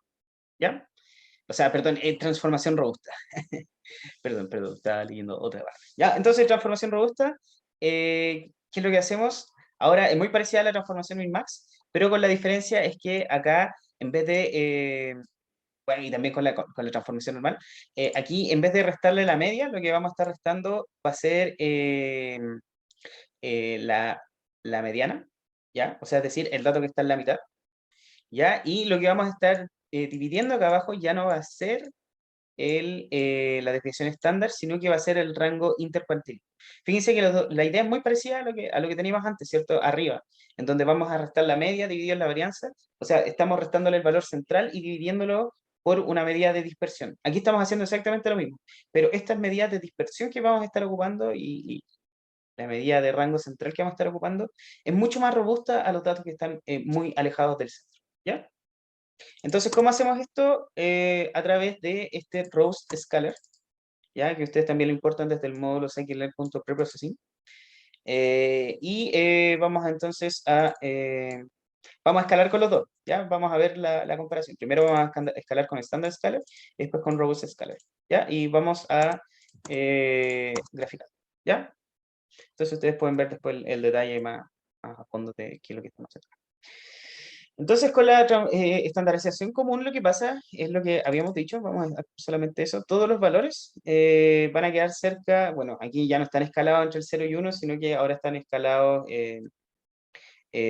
¿Ya? O sea, perdón, transformación robusta. Perdón, estaba leyendo otra parte. Ya, entonces, transformación robusta, ¿qué es lo que hacemos? Ahora es muy parecida a la transformación min-max, pero con la diferencia es que acá, en vez de, bueno, y también con la transformación normal, aquí en vez de restarle la media, lo que vamos a estar restando va a ser la mediana, ¿ya? O sea, es decir, el dato que está en la mitad, ¿ya? Y lo que vamos a estar dividiendo acá abajo ya no va a ser la desviación estándar, sino que va a ser el rango intercuantil. Fíjense que la idea es muy parecida a lo que teníamos antes, ¿cierto? Arriba, en donde vamos a restar la media dividida en la varianza, o sea, estamos restándole el valor central y dividiéndolo por una medida de dispersión. Aquí estamos haciendo exactamente lo mismo, pero estas medidas de dispersión que vamos a estar ocupando y la medida de rango central que vamos a estar ocupando es mucho más robusta a los datos que están muy alejados del centro, ¿ya? Entonces, ¿cómo hacemos esto? A través de este roast scalar, ya que ustedes también lo importan desde el módulo scikit-learn.preprocessing. Vamos entonces vamos a escalar con los dos, ¿ya? Vamos a ver la comparación. Primero vamos a escalar con standard scalar y después con robust scalar, ¿ya? Y vamos a graficar, ¿ya? Entonces ustedes pueden ver después el detalle más a fondo de qué es lo que estamos haciendo. Entonces, con la estandarización común lo que pasa es lo que habíamos dicho, vamos a solamente eso, todos los valores van a quedar cerca, bueno, aquí ya no están escalados entre el 0 y 1, sino que ahora están escalados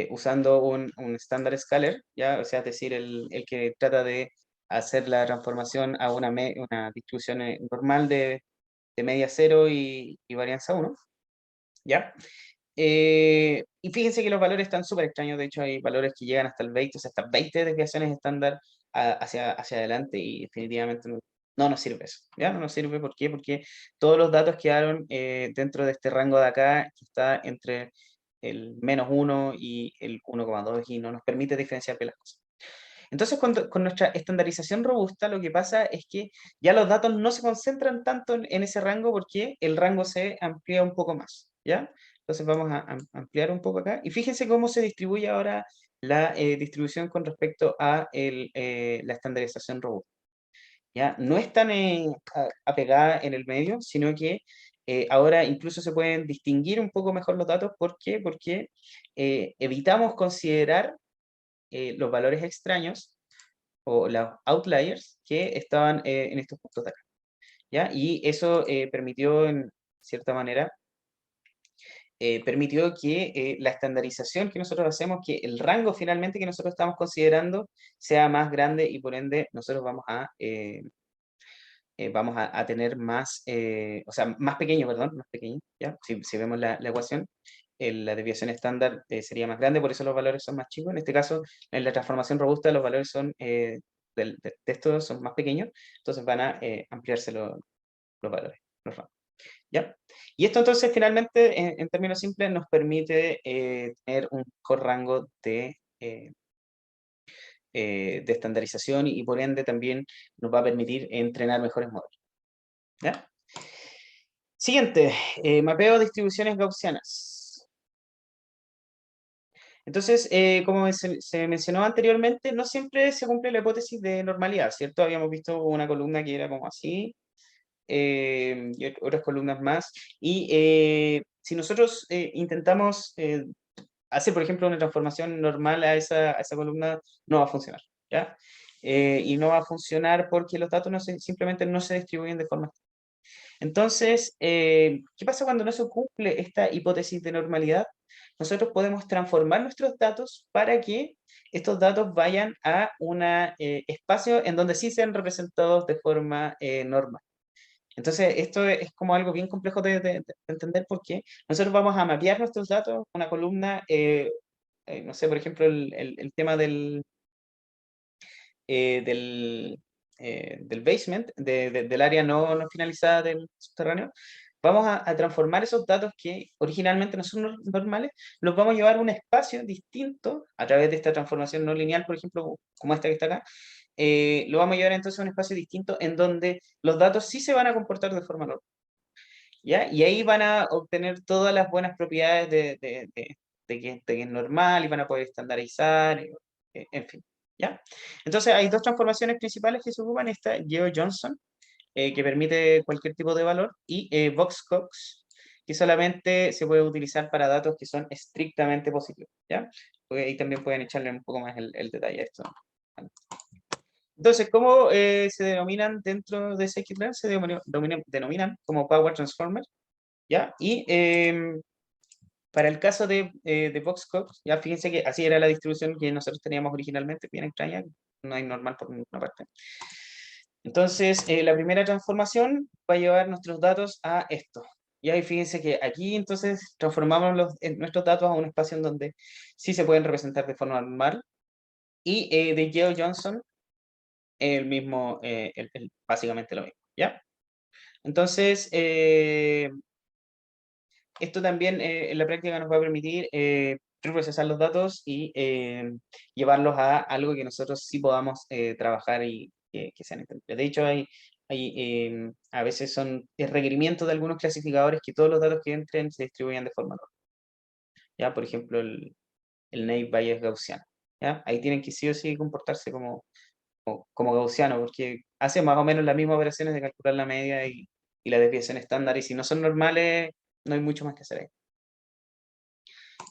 usando un estándar scalar, ¿ya? O sea, es decir, el que trata de hacer la transformación a una distribución normal de media 0 y varianza 1, ¿ya? Y fíjense que los valores están súper extraños, de hecho hay valores que llegan hasta el 20, o sea, hasta 20 desviaciones estándar hacia adelante y definitivamente no nos sirve eso, ¿ya? No nos sirve, ¿por qué? Porque todos los datos quedaron dentro de este rango de acá, que está entre el -1 y el 1,2 y no nos permite diferenciar bien las cosas. Entonces, con nuestra estandarización robusta, lo que pasa es que ya los datos no se concentran tanto en ese rango porque el rango se amplía un poco más, ¿ya? Entonces vamos a ampliar un poco acá. Y fíjense cómo se distribuye ahora la distribución con respecto a la estandarización robusta. ¿Ya? No es tan apegada en el medio, sino que ahora incluso se pueden distinguir un poco mejor los datos. ¿Por qué? Porque evitamos considerar los valores extraños o los outliers que estaban en estos puntos de acá, ¿ya? Y eso permitió, en cierta manera, permitió que la estandarización que nosotros hacemos, que el rango finalmente que nosotros estamos considerando sea más grande y por ende nosotros vamos a tener más, o sea, más pequeño, perdón, más pequeño, ¿ya? Si vemos la ecuación, la desviación estándar sería más grande, por eso los valores son más chicos. En este caso, en la transformación robusta, los valores son, de estos son más pequeños, entonces van a ampliarse los valores, los rangos, ¿ya? Y esto entonces finalmente, en términos simples, nos permite tener un mejor rango de estandarización y por ende también nos va a permitir entrenar mejores modelos, ¿ya? Siguiente, mapeo de distribuciones gaussianas. Entonces, como se mencionó anteriormente, no siempre se cumple la hipótesis de normalidad, ¿cierto? Habíamos visto una columna que era como así, y otras columnas más. Y si nosotros intentamos hacer, por ejemplo, una transformación normal a esa columna, no va a funcionar, ¿ya? Y no va a funcionar porque los datos simplemente no se distribuyen de forma. Entonces, ¿qué pasa cuando no se cumple esta hipótesis de normalidad? Nosotros podemos transformar nuestros datos para que estos datos vayan a un espacio en donde sí sean representados de forma normal. Entonces, esto es como algo bien complejo de entender porque nosotros vamos a mapear nuestros datos, una columna, no sé, por ejemplo, el tema del, del basement, del área no finalizada del subterráneo, vamos a transformar esos datos que originalmente no son normales, los vamos a llevar a un espacio distinto a través de esta transformación no lineal, por ejemplo, como esta que está acá, lo vamos a llevar entonces a un espacio distinto en donde los datos sí se van a comportar de forma normal, ¿ya? Y ahí van a obtener todas las buenas propiedades de que es normal y van a poder estandarizar, en fin, ¿ya? Entonces hay dos transformaciones principales que se ocupan, esta Geo-Johnson, que permite cualquier tipo de valor, y Box-Cox, que solamente se puede utilizar para datos que son estrictamente positivos, ¿ya? Porque ahí también pueden echarle un poco más el detalle a esto. Entonces, ¿cómo se denominan dentro de scikit-learn? Se denominan como Power Transformer, ¿ya? Y para el caso de Voxcox, ya fíjense que así era la distribución que nosotros teníamos originalmente, bien extraña, no hay normal por ninguna parte. Entonces, la primera transformación va a llevar nuestros datos a esto. Y ahí fíjense que aquí entonces transformamos nuestros datos a un espacio en donde sí se pueden representar de forma normal. Y de Geo Johnson, el mismo, básicamente lo mismo, ¿ya? Entonces, esto también en la práctica nos va a permitir procesar los datos y llevarlos a algo que nosotros sí podamos trabajar y que sean entendibles. De hecho, a veces es requerimiento de algunos clasificadores que todos los datos que entren se distribuyan de forma normal. ¿Ya? Por ejemplo, el Naive Bayes gaussiano. ¿Ya? Ahí tienen que sí o sí comportarse como gaussiano, porque hace más o menos las mismas operaciones de calcular la media y la desviación estándar, y si no son normales, no hay mucho más que hacer ahí.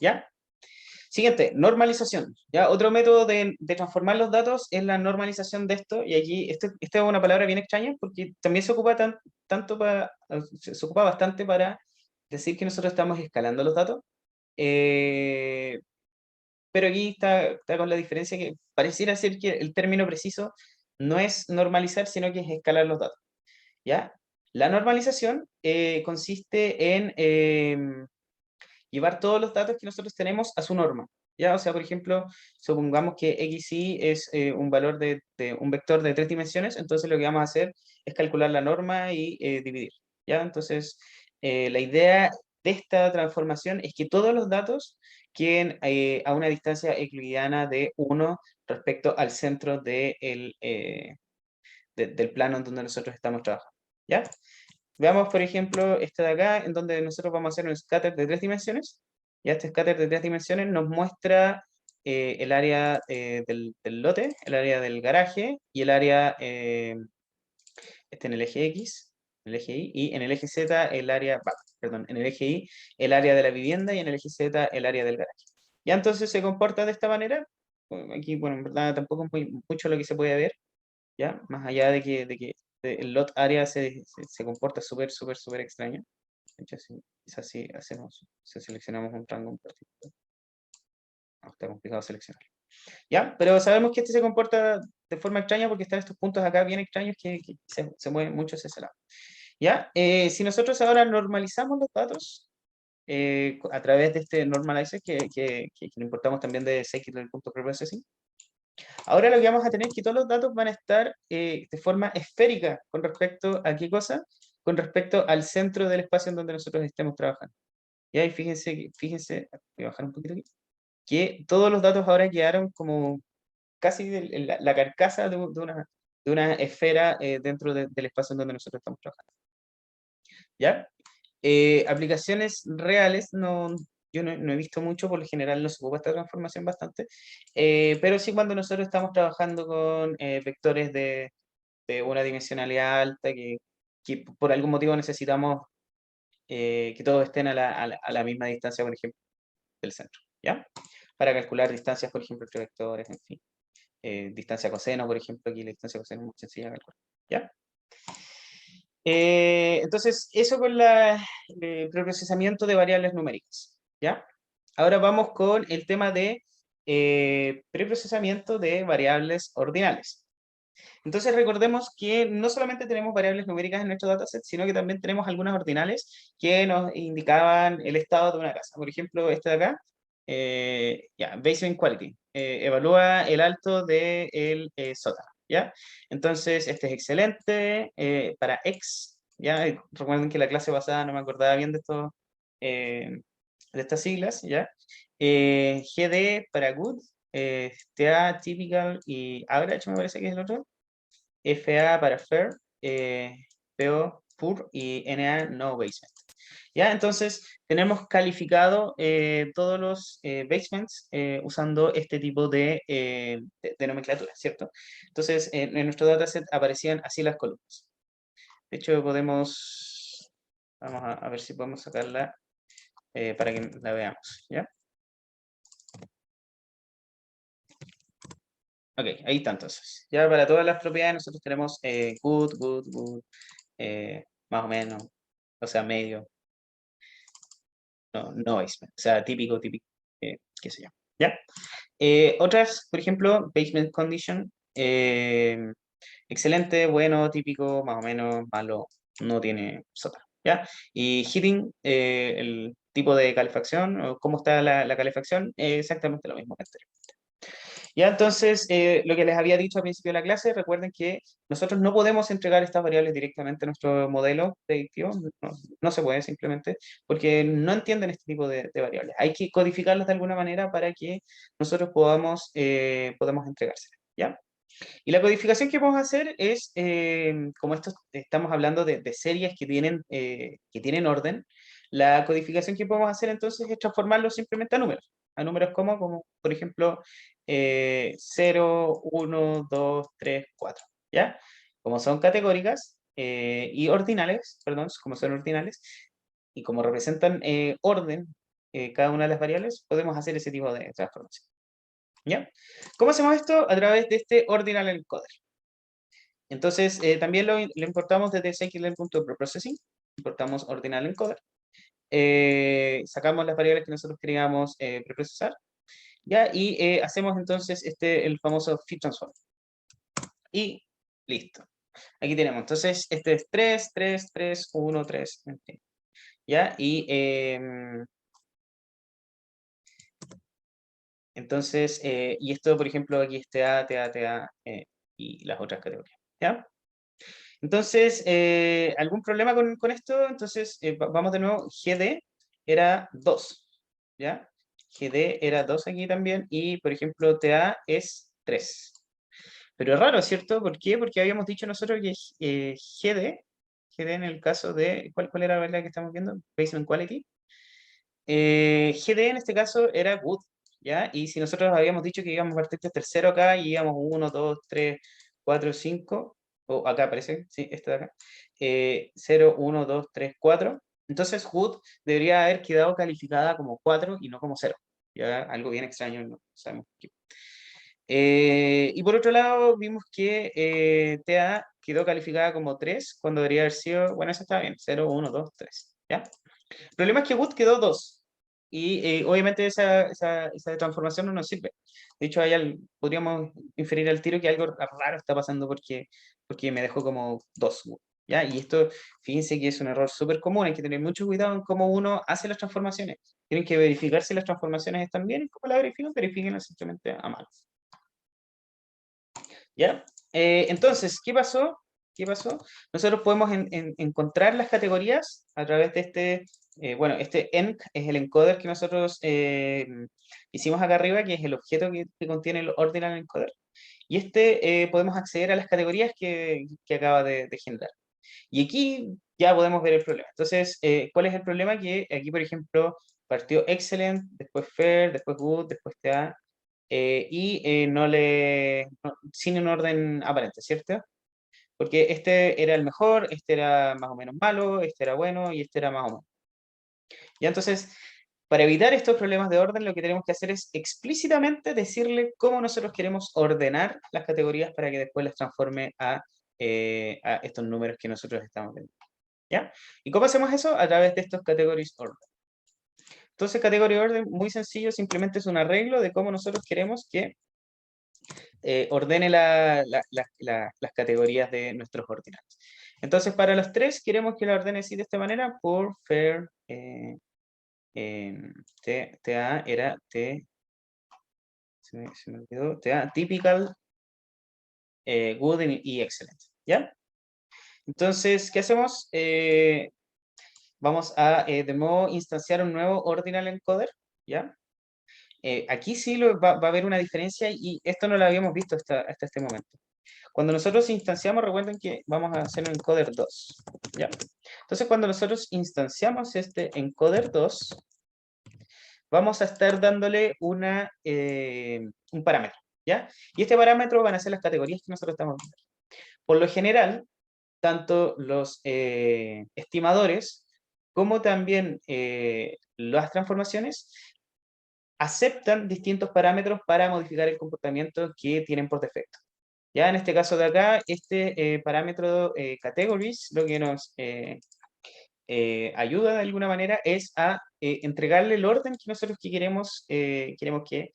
¿Ya? Siguiente, normalización. ¿Ya? Otro método de transformar los datos es la normalización de esto, y aquí, esta es una palabra bien extraña, porque también se ocupa se ocupa bastante para decir que nosotros estamos escalando los datos, eh, pero aquí está con la diferencia que pareciera ser que el término preciso no es normalizar, sino que es escalar los datos, ¿ya? La normalización consiste en llevar todos los datos que nosotros tenemos a su norma, ¿ya? O sea, por ejemplo, supongamos que xy es un valor de un vector de 3 dimensiones, entonces lo que vamos a hacer es calcular la norma y dividir, ¿ya? Entonces, la idea de esta transformación es que todos los datos queden a una distancia euclidiana de 1 respecto al centro del plano en donde nosotros estamos trabajando, ¿ya? Veamos, por ejemplo, esta de acá, en donde nosotros vamos a hacer un scatter de 3 dimensiones. Ya este scatter de 3 dimensiones nos muestra el área del lote, el área del garaje y el área, en el eje X, en el eje Y, y en el eje Z, perdón, en el eje Y, el área de la vivienda, y en el eje Z, el área del garaje. Ya entonces se comporta de esta manera. Bueno, aquí, bueno, en verdad tampoco es mucho lo que se puede ver, ¿ya? Más allá de que el lot área se comporta súper, súper, súper extraño. De hecho, quizás si seleccionamos un rango en particular. No, está complicado seleccionar. ¿Ya? Pero sabemos que este se comporta de forma extraña porque están estos puntos acá bien extraños que se mueven mucho hacia ese lado. ¿Ya? Si nosotros ahora normalizamos los datos a través de este normalizer que lo importamos también de scikit-learn.preprocessing, ahora lo que vamos a tener es que todos los datos van a estar de forma esférica con respecto a qué cosa, con respecto al centro del espacio en donde nosotros estemos trabajando. Y ahí fíjense, voy a bajar un poquito aquí, que todos los datos ahora quedaron como casi la carcasa de una esfera dentro del espacio en donde nosotros estamos trabajando. ¿Ya? Aplicaciones reales, yo no he visto mucho, por lo general no se ocupa esta transformación bastante, pero sí cuando nosotros estamos trabajando con vectores de una dimensionalidad alta, que por algún motivo necesitamos que todos estén a la misma distancia, por ejemplo, del centro, ¿ya? Para calcular distancias, por ejemplo, entre vectores, en fin. Distancia coseno, por ejemplo, aquí la distancia coseno es muy sencilla de calcular, ¿ya? Entonces, eso con la preprocesamiento de variables numéricas, ¿ya? Ahora vamos con el tema de preprocesamiento de variables ordinales. Entonces recordemos que no solamente tenemos variables numéricas en nuestro dataset, sino que también tenemos algunas ordinales que nos indicaban el estado de una casa. Por ejemplo, este de acá, ya, Basement Quality, evalúa el alto del sótano, ¿ya? Entonces, este es excelente para X, ¿ya? Recuerden que la clase pasada no me acordaba bien de estas siglas, ¿ya? GD para Good, TA, Typical y Average me parece que es el otro. FA para Fair, PO Poor y NA No Basement. ¿Ya? Entonces, tenemos calificado todos los basements usando este tipo de nomenclatura, ¿cierto? Entonces, en nuestro dataset aparecían así las columnas. De hecho, vamos a ver si podemos sacarla para que la veamos, ¿ya? Ok, ahí está entonces. Ya para todas las propiedades nosotros tenemos good, good, good, más o menos, o sea, medio, no basement, o sea, típico, típico, qué sé yo. ¿Ya? Otras, por ejemplo, basement condition, excelente, bueno, típico, más o menos, malo, no tiene sótano. ¿Ya? Y heating, el tipo de calefacción, o cómo está la calefacción, exactamente lo mismo que anterior. Ya, entonces, lo que les había dicho al principio de la clase, recuerden que nosotros no podemos entregar estas variables directamente a nuestro modelo predictivo, no se puede simplemente, porque no entienden este tipo de variables. Hay que codificarlas de alguna manera para que nosotros podamos entregárselas, ¿ya? Y la codificación que vamos a hacer es, como estamos hablando de series que tienen orden, la codificación que podemos hacer entonces es transformarlos simplemente a números como por ejemplo, 0, 1, 2, 3, 4, ¿ya? Como son categóricas y ordinales, perdón, como son ordinales, y como representan orden cada una de las variables, podemos hacer ese tipo de transformación. ¿Ya? ¿Cómo hacemos esto? A través de este ordinal encoder. Entonces, también lo importamos desde scikit-learn.preprocessing, importamos ordinal encoder, sacamos las variables que nosotros queríamos preprocesar, ¿ya? Y hacemos entonces el famoso fit transform. Y listo. Aquí tenemos, entonces, este es 3, 3, 3, 1, 3, en fin. ¿Ya? Y entonces, y esto, por ejemplo, aquí este A, TA, TA, y las otras categorías. ¿Ya? Entonces, ¿algún problema con esto? Entonces, vamos de nuevo. GD era 2, ¿ya? GD era 2 aquí también, y por ejemplo, TA es 3. Pero es raro, ¿cierto? ¿Por qué? Porque habíamos dicho nosotros que GD en el caso de, ¿cuál era la verdad que estamos viendo? Basement Quality. GD en este caso era good, ¿ya? Y si nosotros habíamos dicho que íbamos a partir de tercero acá y íbamos 1, 2, 3, 4, 5, o acá aparece, sí, este de acá, 0, 1, 2, 3, 4, entonces good debería haber quedado calificada como 4 y no como 0, ¿ya? Algo bien extraño, no sabemos qué. Y por otro lado, vimos que TA quedó calificada como 3 cuando debería haber sido, bueno, eso está bien, 0, 1, 2, 3, ¿ya? El problema es que Wood quedó 2. Y obviamente esa transformación no nos sirve. De hecho, podríamos inferir al tiro que algo raro está pasando porque me dejó como 2. ¿Ya? Y esto, fíjense que es un error súper común. Hay que tener mucho cuidado en cómo uno hace las transformaciones. Tienen que verificar si las transformaciones están bien. ¿Y cómo las verifican? Verifíquenlas simplemente a mano. ¿Ya? Entonces, ¿qué pasó? ¿Qué pasó? Nosotros podemos encontrar las categorías a través de bueno, este enc es el encoder que nosotros hicimos acá arriba, que es el objeto que contiene el ordinal encoder. Y podemos acceder a las categorías que acaba de generar. Y aquí ya podemos ver el problema. Entonces, ¿cuál es el problema? Que aquí, por ejemplo, partió excellent, después fair, después good, después TA, y sin un orden aparente, ¿cierto? Porque este era el mejor, este era más o menos malo, este era bueno y este era más o menos. Y entonces, para evitar estos problemas de orden, lo que tenemos que hacer es explícitamente decirle cómo nosotros queremos ordenar las categorías para que después las transforme a a estos números que nosotros estamos viendo. ¿Ya? ¿Y cómo hacemos eso? A través de estos categories order. Entonces, category order, muy sencillo, simplemente es un arreglo de cómo nosotros queremos que ordene las categorías de nuestros ordinales. Entonces, para los tres, queremos que la ordene así de esta manera, por fair, TA era T, se me olvidó, TA, typical, good y excellent, ¿ya? Entonces, ¿qué hacemos? Vamos a, de nuevo, instanciar un nuevo ordinal encoder, ¿ya? Aquí sí va a haber una diferencia y esto no lo habíamos visto hasta este momento. Cuando nosotros instanciamos, recuerden que vamos a hacer un encoder 2, ¿ya? Entonces, cuando nosotros instanciamos este encoder 2, vamos a estar dándole un parámetro, ¿ya? Y este parámetro van a ser las categorías que nosotros estamos viendo. Por lo general, tanto los estimadores como también las transformaciones aceptan distintos parámetros para modificar el comportamiento que tienen por defecto. Ya en este caso de acá, este parámetro categories lo que nos ayuda de alguna manera es a entregarle el orden que nosotros queremos que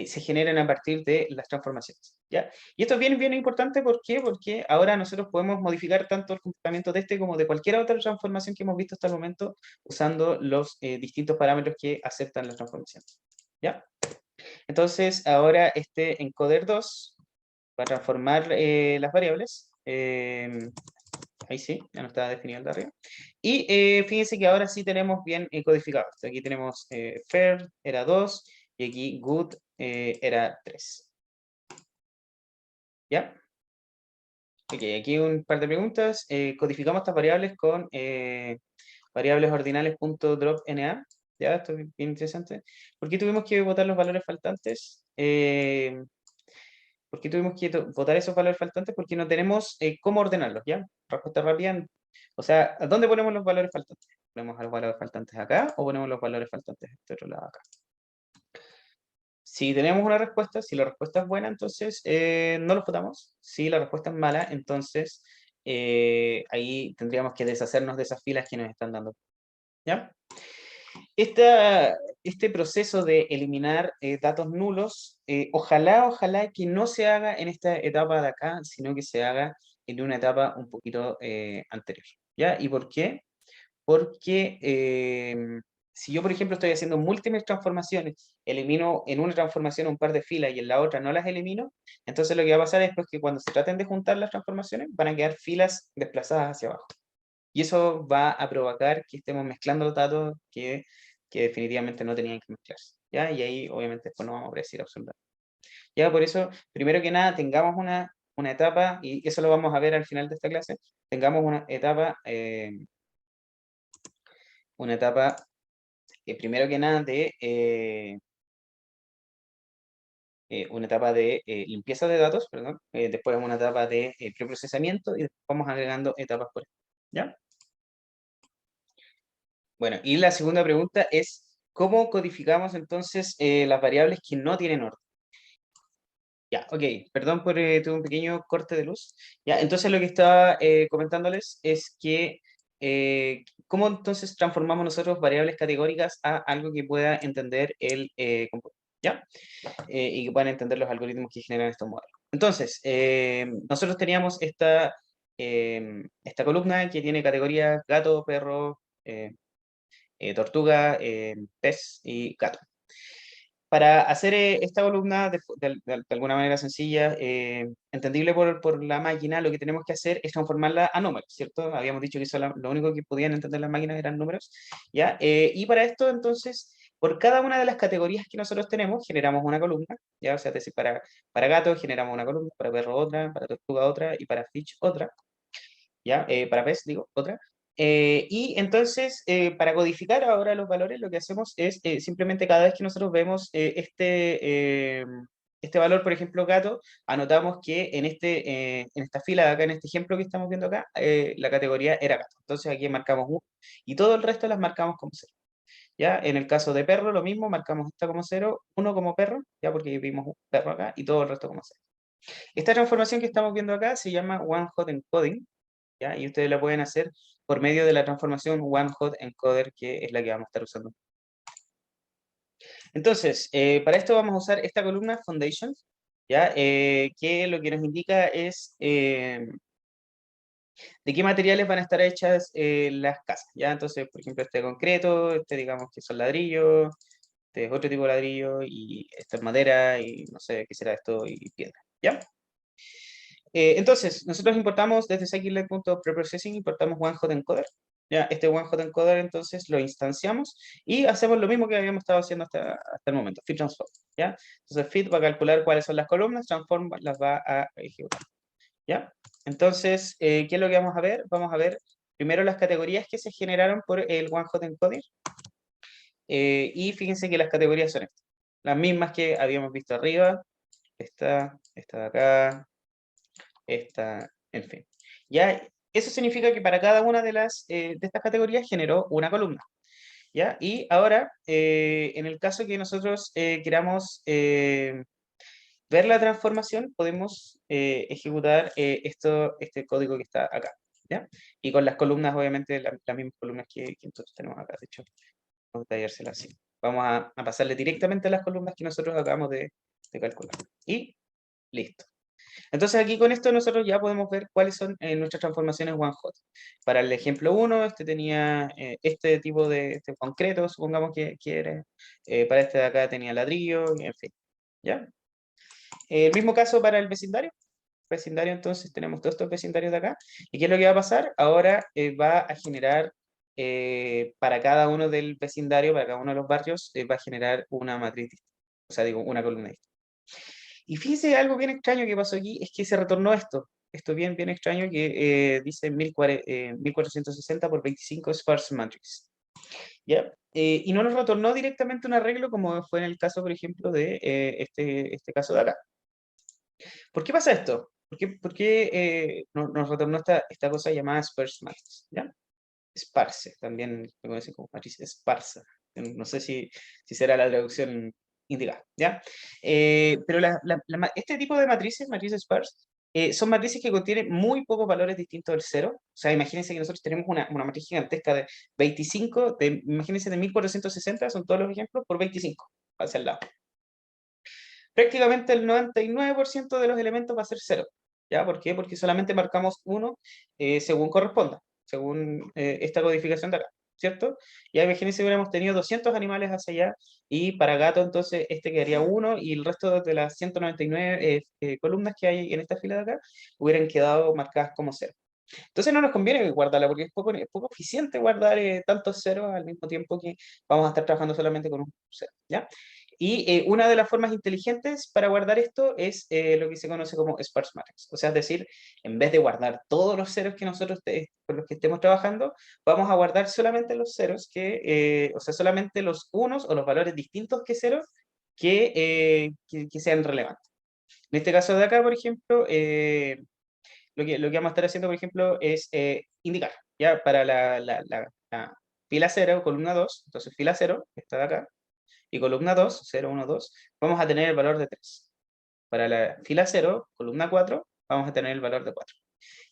se generen a partir de las transformaciones. ¿Ya? Y esto es bien importante, ¿por qué? Porque ahora nosotros podemos modificar tanto el comportamiento de este como de cualquier otra transformación que hemos visto hasta el momento usando los distintos parámetros que aceptan la transformación. ¿Ya? Entonces, ahora este encoder 2 va a transformar las variables. Ahí sí, ya no está definido el de arriba. Y fíjense que ahora sí tenemos bien codificado. Aquí tenemos fair era 2 y aquí good era 3. ¿Ya? Ok, aquí un par de preguntas. Codificamos estas variables con variables ordinales.dropNA. Ya, esto es bien interesante. ¿Por qué tuvimos que botar los valores faltantes? ¿Por qué tuvimos que votar esos valores faltantes? Porque no tenemos cómo ordenarlos, ¿ya? Respuesta rápida. O sea, ¿a dónde ponemos los valores faltantes? ¿Ponemos los valores faltantes acá o ponemos los valores faltantes de este otro lado acá? Si tenemos una respuesta, si la respuesta es buena, entonces no los votamos. Si la respuesta es mala, entonces ahí tendríamos que deshacernos de esas filas que nos están dando. ¿Ya? Este proceso de eliminar datos nulos, ojalá que no se haga en esta etapa de acá, sino que se haga en una etapa un poquito anterior. ¿Ya? ¿Y por qué? Porque si yo, por ejemplo, estoy haciendo múltiples transformaciones, elimino en una transformación un par de filas y en la otra no las elimino, entonces lo que va a pasar es pues, que cuando se traten de juntar las transformaciones, van a quedar filas desplazadas hacia abajo. Y eso va a provocar que estemos mezclando los datos que definitivamente no tenían que mezclarse. ¿Ya? Y ahí obviamente después no vamos a predecir absolutamente. Ya, por eso, primero que nada, tengamos una etapa, y eso lo vamos a ver al final de esta clase, tengamos una etapa primero que nada, una etapa de limpieza de datos, perdón, después una etapa de preprocesamiento y después vamos agregando etapas por ahí. ¿Ya? Bueno, y la segunda pregunta es, ¿cómo codificamos entonces las variables que no tienen orden? Ya, ok, perdón por tuve un pequeño corte de luz. Ya, entonces lo que estaba comentándoles es que cómo entonces transformamos nosotros variables categóricas a algo que pueda entender el compuesto, ¿ya? Y que puedan entender los algoritmos que generan estos modelos. Entonces, nosotros teníamos esta columna que tiene categorías gato, perro, tortuga, pez y gato. Para hacer esta columna de alguna manera sencilla, entendible por la máquina, lo que tenemos que hacer es transformarla a números, ¿cierto? Habíamos dicho que lo único que podían entender las máquinas eran números, ¿ya? Y para esto, entonces, por cada una de las categorías que nosotros tenemos, generamos una columna, ¿ya? O sea, es decir, para gato generamos una columna, para perro otra, para tortuga otra y para fish otra, ¿ya? Para pez, digo, otra. Y entonces, para codificar ahora los valores, lo que hacemos es simplemente cada vez que nosotros vemos este valor, por ejemplo, gato, anotamos que en esta fila de acá, en este ejemplo que estamos viendo acá, la categoría era gato. Entonces aquí marcamos 1 y todo el resto las marcamos como 0. ¿Ya? En el caso de perro, lo mismo, marcamos esta como 0, 1 como perro, ya porque vimos un perro acá, y todo el resto como 0. Esta transformación que estamos viendo acá se llama One Hot Encoding, ¿ya? Y ustedes la pueden hacer por medio de la transformación One Hot Encoder, que es la que vamos a estar usando. Entonces, para esto vamos a usar esta columna Foundation, ¿ya? Que lo que nos indica es de qué materiales van a estar hechas las casas, ¿ya? Entonces, por ejemplo, este concreto, este digamos que son ladrillos, este es otro tipo de ladrillo, y esta es madera, y no sé qué será esto, y piedra, ¿ya? Entonces, nosotros importamos desde scikit-learn.preprocessing, importamos OneHot Encoder. Ya, este OneHot Encoder entonces lo instanciamos y hacemos lo mismo que habíamos estado haciendo hasta el momento, fit transform. ¿Ya? Entonces, fit va a calcular cuáles son las columnas, transform las va a ejecutar. ¿Ya? Entonces, ¿qué es lo que vamos a ver? Vamos a ver primero las categorías que se generaron por el OneHot Encoder. Y fíjense que las categorías son estas, las mismas que habíamos visto arriba, esta de acá, esta, en fin. ¿Ya? Eso significa que para cada una de estas categorías generó una columna. ¿Ya? Y ahora, en el caso que nosotros queramos ver la transformación, podemos ejecutar este código que está acá. ¿Ya? Y con las columnas, obviamente, las mismas columnas que nosotros tenemos acá. De hecho, vamos a detallárselas así. Vamos a pasarle directamente a las columnas que nosotros acabamos de calcular. Y listo. Entonces aquí con esto nosotros ya podemos ver cuáles son nuestras transformaciones one hot. Para el ejemplo 1, este tenía este tipo de este concreto, supongamos que era. Para este de acá tenía ladrillo, en fin. ¿Ya? El mismo caso para el vecindario. Vecindario, entonces tenemos todos estos vecindarios de acá. ¿Y qué es lo que va a pasar? Ahora va a generar para cada uno del vecindario, para cada uno de los barrios, va a generar una matriz distinta. O sea, digo, una columna distinta. Y fíjese, algo bien extraño que pasó aquí, es que se retornó esto. Esto bien, bien extraño que dice 1460 por 25 sparse matrix. ¿Ya? Y no nos retornó directamente un arreglo como fue en el caso, por ejemplo, de este caso de acá. ¿Por qué pasa esto? ¿Por qué nos retornó esta cosa llamada sparse matrix? ¿Ya? Sparse, también lo conocen como matriz esparsa. No sé si será la traducción indicada, ¿ya? Pero este tipo de matrices sparse, son matrices que contienen muy pocos valores distintos del cero. O sea, imagínense que nosotros tenemos una matriz gigantesca de 25, imagínense de 1460, son todos los ejemplos, por 25, hacia el lado. Prácticamente el 99% de los elementos va a ser cero. ¿Ya? ¿Por qué? Porque solamente marcamos uno según corresponda, según esta codificación de acá, ¿cierto? Ya imagínense si hubiéramos tenido 200 animales hacia allá y para gato entonces este quedaría uno y el resto de las 199 columnas que hay en esta fila de acá hubieran quedado marcadas como cero. Entonces no nos conviene guardarla porque es poco eficiente guardar tantos ceros al mismo tiempo que vamos a estar trabajando solamente con un cero, ¿ya? Y una de las formas inteligentes para guardar esto es lo que se conoce como sparse matrix. O sea, es decir, en vez de guardar todos los ceros que nosotros con los que estemos trabajando, vamos a guardar solamente los ceros o sea, solamente los unos o los valores distintos que ceros que sean relevantes. En este caso de acá, por ejemplo, lo que vamos a estar haciendo, por ejemplo, es indicar, ya para la fila 0, columna 2, entonces fila 0, que está de acá, y columna 2, 0, 1, 2, vamos a tener el valor de 3. Para la fila 0, columna 4, vamos a tener el valor de 4.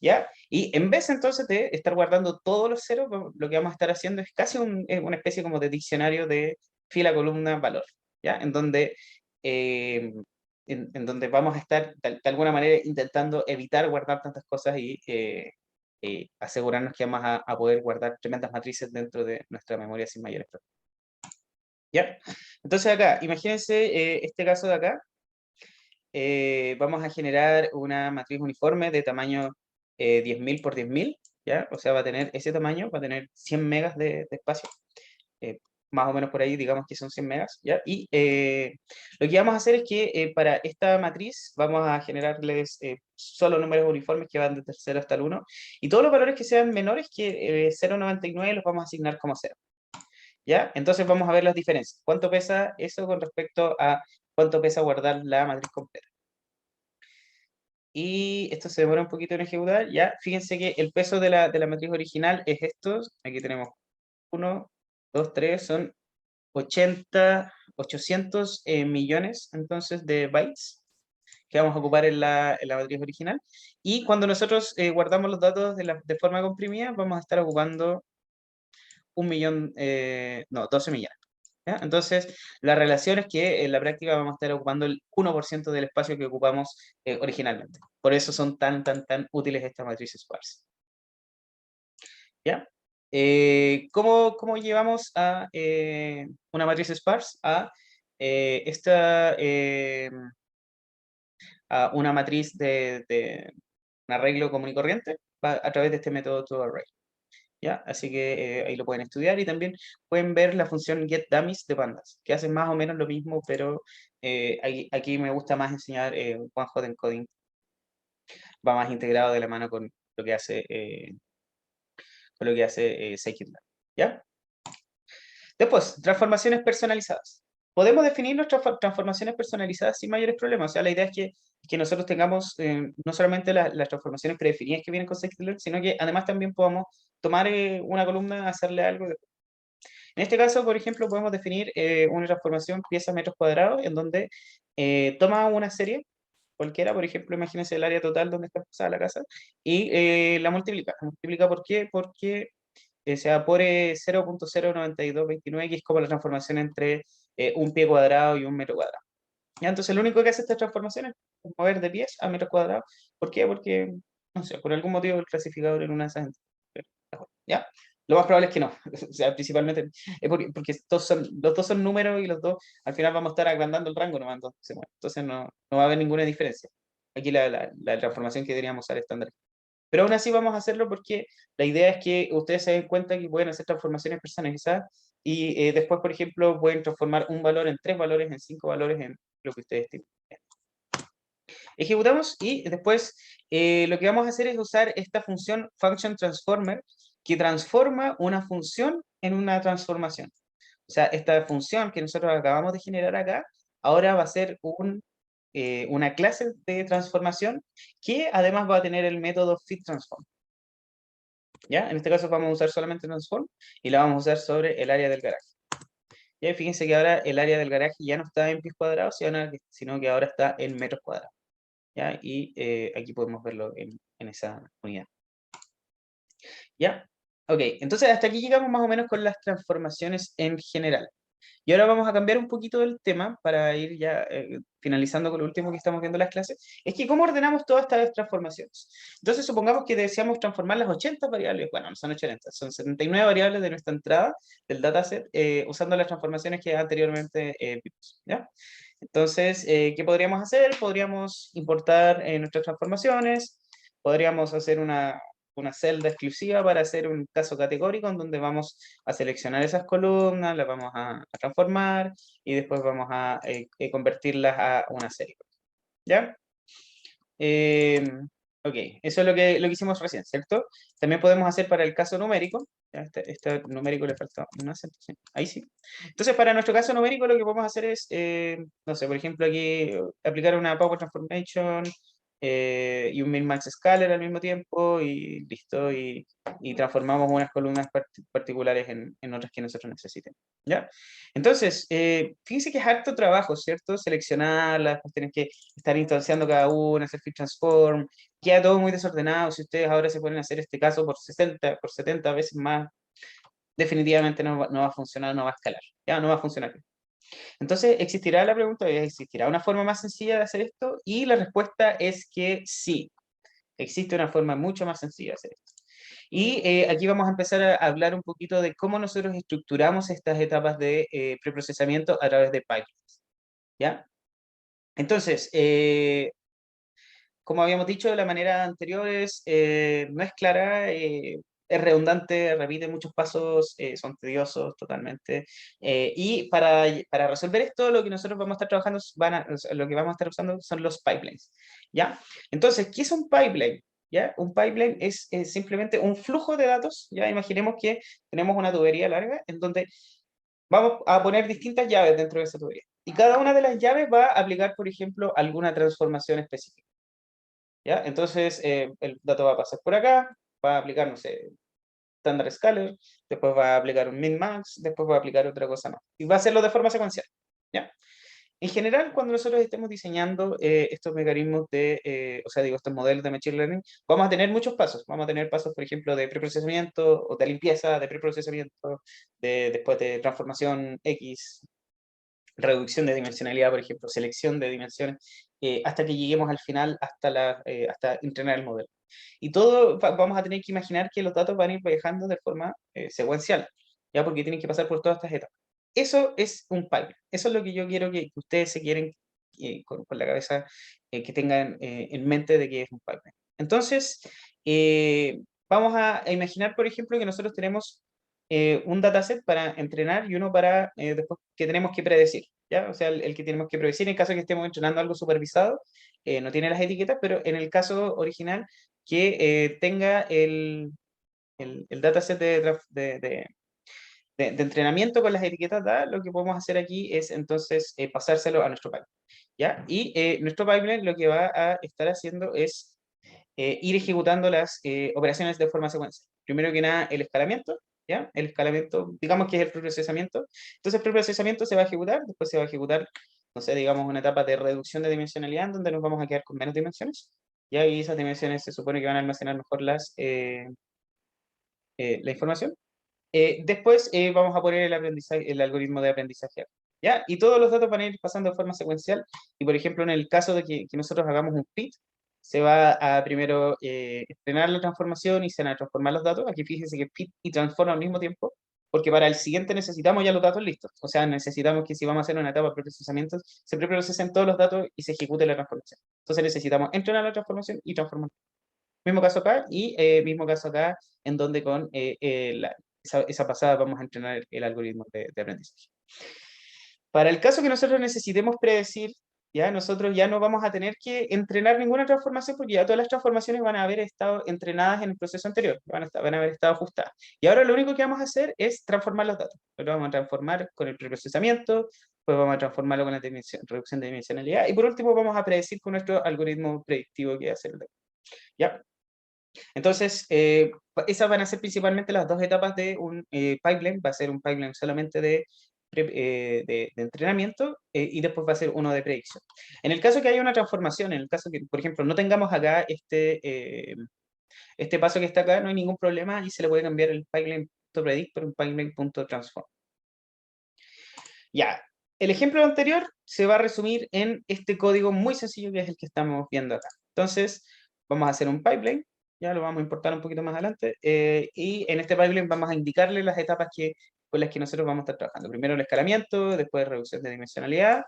¿Ya? Y en vez entonces de estar guardando todos los ceros, lo que vamos a estar haciendo es casi una especie como de diccionario de fila, columna, valor, ¿ya? Eh, en donde vamos a estar de alguna manera intentando evitar guardar tantas cosas y asegurarnos que vamos a poder guardar tremendas matrices dentro de nuestra memoria sin mayores problemas. ¿Ya? Entonces acá, imagínense este caso de acá. Vamos a generar una matriz uniforme de tamaño 10.000 por 10.000, ¿ya? O sea, va a tener ese tamaño, va a tener 100 megas de espacio, más o menos por ahí, digamos que son 100 megas, ¿ya? Y lo que vamos a hacer es que para esta matriz vamos a generarles solo números uniformes que van desde el 0 hasta el 1, y todos los valores que sean menores que 0,99 los vamos a asignar como 0. ¿Ya? Entonces vamos a ver las diferencias. ¿Cuánto pesa eso con respecto a cuánto pesa guardar la matriz completa? Y esto se demora un poquito en ejecutar, ya. Fíjense que el peso de la matriz original es esto. Aquí tenemos 1, 2, 3, son 800 millones entonces de bytes. que vamos a ocupar en la matriz original. Y cuando nosotros guardamos los datos de forma comprimida, vamos a estar ocupando 1.000.000, no, 12 millones. ¿Ya? Entonces, la relación es que en la práctica vamos a estar ocupando el 1% del espacio que ocupamos originalmente. Por eso son tan útiles estas matrices sparse. ¿Ya? ¿Cómo llevamos a una matriz sparse a una matriz de un arreglo común y corriente? A través de este método toArray. ¿Ya? Así que ahí lo pueden estudiar y también pueden ver la función getDummies de Pandas, que hace más o menos lo mismo, pero aquí me gusta más enseñar one-hot encoding. Va más integrado de la mano con lo que hace scikit-learn. ¿Ya? Después, transformaciones personalizadas. Podemos definir nuestras transformaciones personalizadas sin mayores problemas. O sea, la idea es que nosotros tengamos no solamente las transformaciones predefinidas que vienen con scikit-learn, sino que además también podamos tomar una columna, hacerle algo. En este caso, por ejemplo, podemos definir una transformación pieza metros cuadrados, en donde toma una serie cualquiera, por ejemplo, imagínense el área total donde está pasada la casa, y la multiplica. ¿Multiplica por qué? Porque se evapore 0.09229, que es como la transformación entre un pie cuadrado y un metro cuadrado. ¿Ya? Entonces, lo único que hace esta transformación es mover de pies a metros cuadrados. ¿Por qué? Porque, no sé, por algún motivo el clasificador en una de esas. ¿Ya? Lo más probable es que no. O sea, principalmente porque los dos son números y los dos al final vamos a estar agrandando el rango nomás, entonces no va a haber ninguna diferencia. Aquí la transformación que deberíamos usar estándar. Pero aún así vamos a hacerlo porque la idea es que ustedes se den cuenta que pueden hacer transformaciones personalizadas y después, por ejemplo, pueden transformar un valor en 3 valores, en 5 valores, en lo que ustedes estimen. Ejecutamos y después lo que vamos a hacer es usar esta función function transformer que transforma una función en una transformación. O sea, esta función que nosotros acabamos de generar acá, ahora va a ser una clase de transformación que además va a tener el método fitTransform. ¿Ya? En este caso vamos a usar solamente transform y la vamos a usar sobre el área del garaje. Ya, fíjense que ahora el área del garaje ya no está en pies cuadrados, sino que ahora está en metros cuadrados. ¿Ya? Y aquí podemos verlo en esa unidad. ¿Ya? Ok, entonces hasta aquí llegamos más o menos con las transformaciones en general. Y ahora vamos a cambiar un poquito el tema para ir ya finalizando con lo último que estamos viendo en las clases. Es que cómo ordenamos todas estas transformaciones. Entonces supongamos que deseamos transformar las 80 variables, bueno, no son 80, son 79 variables de nuestra entrada del dataset usando las transformaciones que anteriormente vimos. ¿Ya? Entonces, ¿qué podríamos hacer? Podríamos importar nuestras transformaciones, podríamos hacer una celda exclusiva para hacer un caso categórico en donde vamos a seleccionar esas columnas, las vamos a transformar y después vamos a convertirlas a una serie. ¿Ya? Ok, eso es lo que hicimos recién, ¿cierto? También podemos hacer para el caso numérico. Ya, este numérico le falta un acento, ¿sí? Ahí sí. Entonces, para nuestro caso numérico, lo que podemos hacer es, no sé, por ejemplo, aquí aplicar una Power Transformation y un min-max scalar al mismo tiempo y listo. Y transformamos unas columnas particulares en otras que nosotros necesitemos. ¿Ya? Entonces, fíjense que es harto trabajo, ¿cierto? Seleccionarlas, pues tienen que estar instanciando cada una, hacer fit transform, queda todo muy desordenado. Si ustedes ahora se ponen a hacer este caso por 60, por 70 veces más, definitivamente no va a funcionar, no va a escalar, ya no va a funcionar. Entonces, ¿existirá la pregunta? ¿Existirá una forma más sencilla de hacer esto? Y la respuesta es que sí, existe una forma mucho más sencilla de hacer esto. Y aquí vamos a empezar a hablar un poquito de cómo nosotros estructuramos estas etapas de preprocesamiento a través de pipelines. ¿Ya? Entonces, como habíamos dicho, de la manera anterior no es clara, es redundante, repite muchos pasos, son tediosos totalmente. Y para resolver esto, lo que nosotros vamos a estar trabajando, o sea, lo que vamos a estar usando son los pipelines. ¿Ya? Entonces, ¿qué es un pipeline? ¿Ya? Un pipeline es simplemente un flujo de datos. ¿Ya? Imaginemos que tenemos una tubería larga en donde vamos a poner distintas llaves dentro de esa tubería. Y cada una de las llaves va a aplicar, por ejemplo, alguna transformación específica. ¿Ya? Entonces, el dato va a pasar por acá, va a aplicar, no sé, estándar scalar, después va a aplicar un min-max, después va a aplicar otra cosa más. Y va a hacerlo de forma secuencial. ¿Ya? En general, cuando nosotros estemos diseñando estos mecanismos o sea, digo, estos modelos de Machine Learning, vamos a tener muchos pasos. Vamos a tener pasos, por ejemplo, de preprocesamiento o de limpieza, de preprocesamiento, después de transformación X, reducción de dimensionalidad, por ejemplo, selección de dimensiones, hasta que lleguemos al final, hasta entrenar el modelo. Y todo vamos a tener que imaginar que los datos van a ir viajando de forma secuencial, ya porque tienen que pasar por todas estas etapas. Eso es un pipeline. Eso es lo que yo quiero que ustedes se quieren con la cabeza, que tengan en mente de que es un pipeline. Entonces, vamos a imaginar, por ejemplo, que nosotros tenemos un dataset para entrenar y uno para después que tenemos que predecir, ¿ya? O sea, el que tenemos que predecir en caso de que estemos entrenando algo supervisado, no tiene las etiquetas, pero en el caso original que tenga el dataset de entrenamiento con las etiquetas dadas, lo que podemos hacer aquí es entonces pasárselo a nuestro pipeline, ¿ya? Y nuestro pipeline lo que va a estar haciendo es ir ejecutando las operaciones de forma secuencial. Primero que nada, el escalamiento, ¿ya? El escalamiento, digamos que es el preprocesamiento. Entonces, el preprocesamiento se va a ejecutar, después se va a ejecutar, no sé, digamos, una etapa de reducción de dimensionalidad, en donde nos vamos a quedar con menos dimensiones, ¿ya? Y esas dimensiones se supone que van a almacenar mejor la información. Después vamos a poner el aprendizaje, el algoritmo de aprendizaje, ¿ya? Y todos los datos van a ir pasando de forma secuencial. Y por ejemplo, en el caso de que nosotros hagamos un fit, se va a primero estrenar la transformación y se van a transformar los datos. Aquí fíjense que fit y transforma al mismo tiempo, porque para el siguiente necesitamos ya los datos listos. O sea, necesitamos que si vamos a hacer una etapa de preprocesamiento, se preprocesen todos los datos y se ejecute la transformación. Entonces necesitamos entrenar la transformación y transformar. Mismo caso acá y mismo caso acá, en donde con esa pasada vamos a entrenar el algoritmo de aprendizaje. Para el caso que nosotros necesitemos predecir, ya nosotros ya no vamos a tener que entrenar ninguna transformación porque ya todas las transformaciones van a haber estado entrenadas en el proceso anterior, van a haber estado ajustadas. Y ahora lo único que vamos a hacer es transformar los datos. Lo vamos a transformar con el preprocesamiento, pues vamos a transformarlo con la reducción de dimensionalidad y por último vamos a predecir con nuestro algoritmo predictivo que va a ser el dato. ¿Ya? Entonces, esas van a ser principalmente las dos etapas de un pipeline. Va a ser un pipeline solamente de entrenamiento y después va a ser uno de predicción. En el caso que haya una transformación, en el caso que, por ejemplo, no tengamos acá este paso que está acá, no hay ningún problema y se le puede cambiar el pipeline.predict por un pipeline.transform. Ya, el ejemplo anterior se va a resumir en este código muy sencillo que es el que estamos viendo acá. Entonces, vamos a hacer un pipeline, ya lo vamos a importar un poquito más adelante, y en este pipeline vamos a indicarle las etapas con las que nosotros vamos a estar trabajando. Primero el escalamiento, después reducción de dimensionalidad,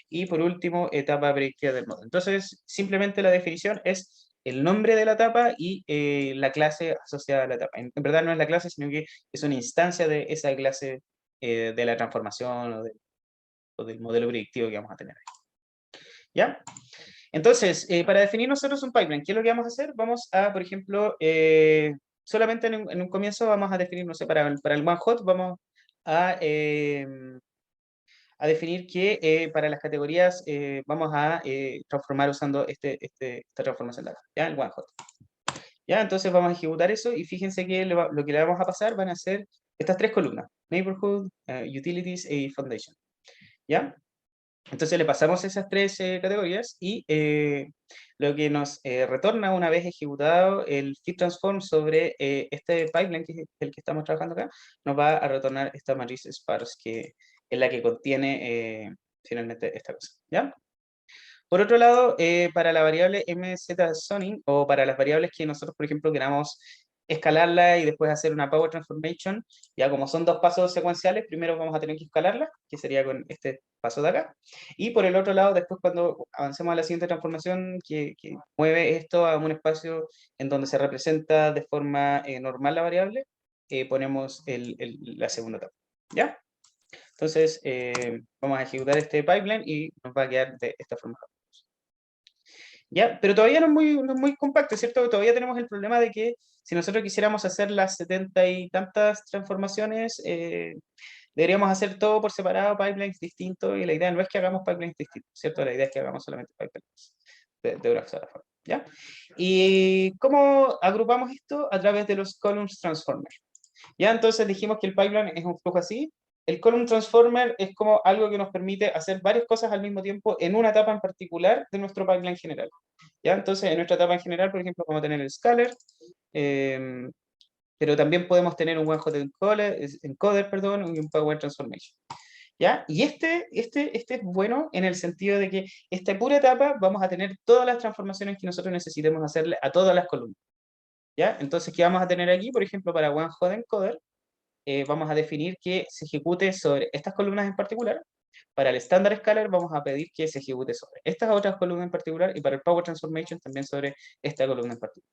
y por último, etapa predictiva del módulo. Entonces, simplemente la definición es el nombre de la etapa y la clase asociada a la etapa. En verdad no es la clase, sino que es una instancia de esa clase de la transformación o del modelo predictivo que vamos a tener ahí. ¿Ya? Entonces, para definir nosotros un pipeline, ¿qué es lo que vamos a hacer? Vamos a, por ejemplo, solamente en un comienzo vamos a definir, no sé, para el one hot vamos a, eh, a definir que para las categorías vamos a transformar usando esta transformación de acá, ¿ya? El one hot. ¿Ya? Entonces vamos a ejecutar eso y fíjense que lo que le vamos a pasar van a ser estas tres columnas, Neighborhood, Utilities y Foundation. ¿Ya? Entonces le pasamos esas tres categorías y lo que nos retorna una vez ejecutado el fit transform sobre este pipeline, que es el que estamos trabajando acá, nos va a retornar esta matriz sparse que es la que contiene finalmente esta cosa. ¿Ya? Por otro lado, para la variable mzzoning o para las variables que nosotros, por ejemplo, queramos escalarla y después hacer una power transformation, ya como son dos pasos secuenciales, primero vamos a tener que escalarla, que sería con este paso de acá, y por el otro lado, después cuando avancemos a la siguiente transformación, que mueve esto a un espacio en donde se representa de forma normal la variable, ponemos la segunda etapa, ¿ya? Entonces, vamos a ejecutar este pipeline y nos va a quedar de esta forma. ¿Ya? Pero todavía no es muy compacto, ¿cierto? Todavía tenemos el problema de que si nosotros quisiéramos hacer las 70 y tantas transformaciones, deberíamos hacer todo por separado, pipelines distintos, y la idea no es que hagamos pipelines distintos, ¿cierto? La idea es que hagamos solamente pipelines de una sola forma, ¿ya? ¿Y cómo agrupamos esto? A través de los columns transformers. Ya, entonces dijimos que el pipeline es un flujo así, el column transformer es como algo que nos permite hacer varias cosas al mismo tiempo en una etapa en particular de nuestro pipeline general. ¿Ya? Entonces, en nuestra etapa en general, por ejemplo, vamos a tener el scaler, pero también podemos tener un one-hot encoder, perdón, y un power transformation. ¿Ya? Y este es bueno en el sentido de que esta pura etapa vamos a tener todas las transformaciones que nosotros necesitemos hacerle a todas las columnas. ¿Ya? Entonces, ¿qué vamos a tener aquí? Por ejemplo, para one-hot encoder, vamos a definir que se ejecute sobre estas columnas en particular. Para el estándar scalar vamos a pedir que se ejecute sobre estas otras columnas en particular y para el Power Transformation también sobre esta columna en particular.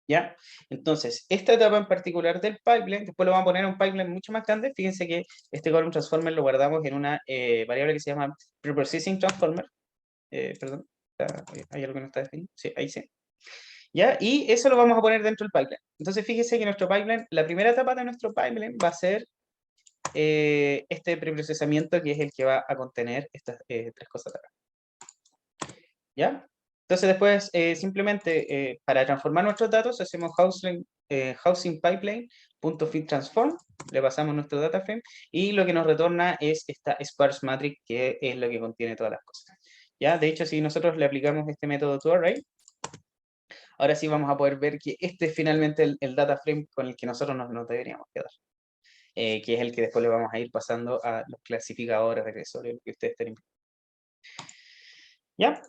¿Ya? Entonces, esta etapa en particular del pipeline, después lo vamos a poner en un pipeline mucho más grande. Fíjense que este column transformer lo guardamos en una variable que se llama preprocessing transformer. Perdón, ¿hay algo que no está definido? Sí, ahí sí. ¿Ya? Y eso lo vamos a poner dentro del pipeline. Entonces, fíjese que nuestro pipeline, la primera etapa de nuestro pipeline va a ser este preprocesamiento que es el que va a contener estas tres cosas de acá. ¿Ya? Entonces después simplemente para transformar nuestros datos hacemos housing pipeline.fit transform, le pasamos nuestro data frame y lo que nos retorna es esta sparse matrix que es lo que contiene todas las cosas. ¿Ya? De hecho, si nosotros le aplicamos este método toArray, ahora sí vamos a poder ver que este es finalmente el data frame con el que nosotros nos deberíamos quedar. Que es el que después le vamos a ir pasando a los clasificadores, regresores, lo que ustedes estén. ¿Ya?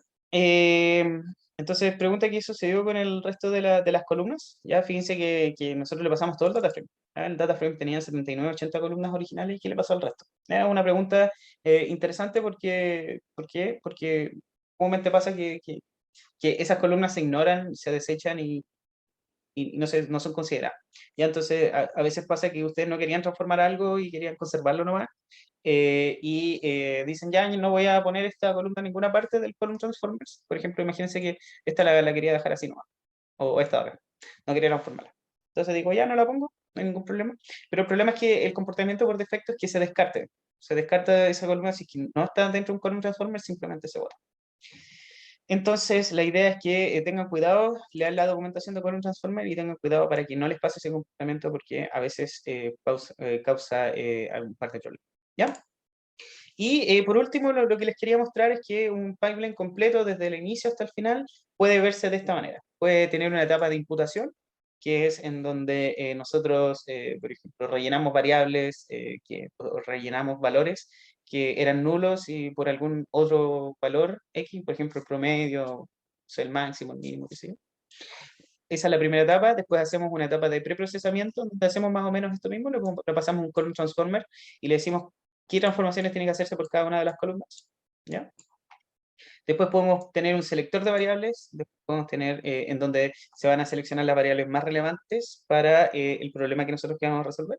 Entonces, pregunta qué sucedió con el resto de las columnas. Ya, fíjense que nosotros le pasamos todo el data frame. ¿Ya? El data frame tenía 79, 80 columnas originales, ¿y qué le pasó al resto? Es una pregunta interesante porque comúnmente pasa que esas columnas se ignoran, se desechan y no son consideradas. Ya, entonces, a veces pasa que ustedes no querían transformar algo y querían conservarlo nomás, dicen, ya, no voy a poner esta columna en ninguna parte del column transformers. Por ejemplo, imagínense que esta la quería dejar así nomás, o esta ahora, no quería transformarla. Entonces digo, ya, no la pongo, no hay ningún problema. Pero el problema es que el comportamiento por defecto es que se descarte. Se descarta esa columna, si es que no está dentro de un column transformer, simplemente se bota. Entonces, la idea es que tengan cuidado, lean la documentación de Column Transformer y tengan cuidado para que no les pase ese comportamiento porque a veces causa algún par de problemas. ¿Ya? Y por último, lo que les quería mostrar es que un pipeline completo desde el inicio hasta el final puede verse de esta manera. Puede tener una etapa de imputación, que es en donde nosotros, por ejemplo, rellenamos variables, o rellenamos valores que eran nulos y por algún otro valor X, por ejemplo, el promedio, o sea, el máximo, el mínimo, qué sé yo. Esa es la primera etapa. Después hacemos una etapa de preprocesamiento, donde hacemos más o menos esto mismo, le pasamos un column transformer y le decimos qué transformaciones tienen que hacerse por cada una de las columnas. ¿Ya? Después podemos tener un selector de variables, después podemos tener en donde se van a seleccionar las variables más relevantes para el problema que nosotros queramos resolver.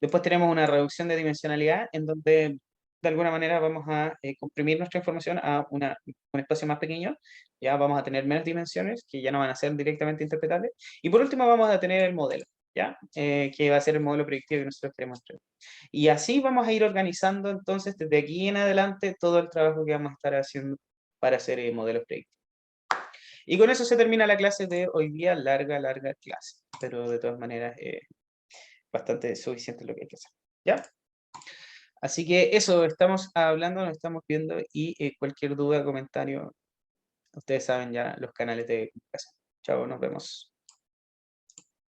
Después tenemos una reducción de dimensionalidad, en donde de alguna manera vamos a comprimir nuestra información a un espacio más pequeño. Ya vamos a tener menos dimensiones, que ya no van a ser directamente interpretables. Y por último vamos a tener el modelo, ¿ya? Que va a ser el modelo predictivo que nosotros queremos entregar. Y así vamos a ir organizando entonces desde aquí en adelante todo el trabajo que vamos a estar haciendo para hacer modelos predictivos. Y con eso se termina la clase de hoy día, larga clase, pero de todas maneras bastante suficiente lo que hay que hacer. ¿Ya? Así que eso, estamos hablando, nos estamos viendo y cualquier duda, comentario, ustedes saben ya los canales de comunicación. Chao, nos vemos.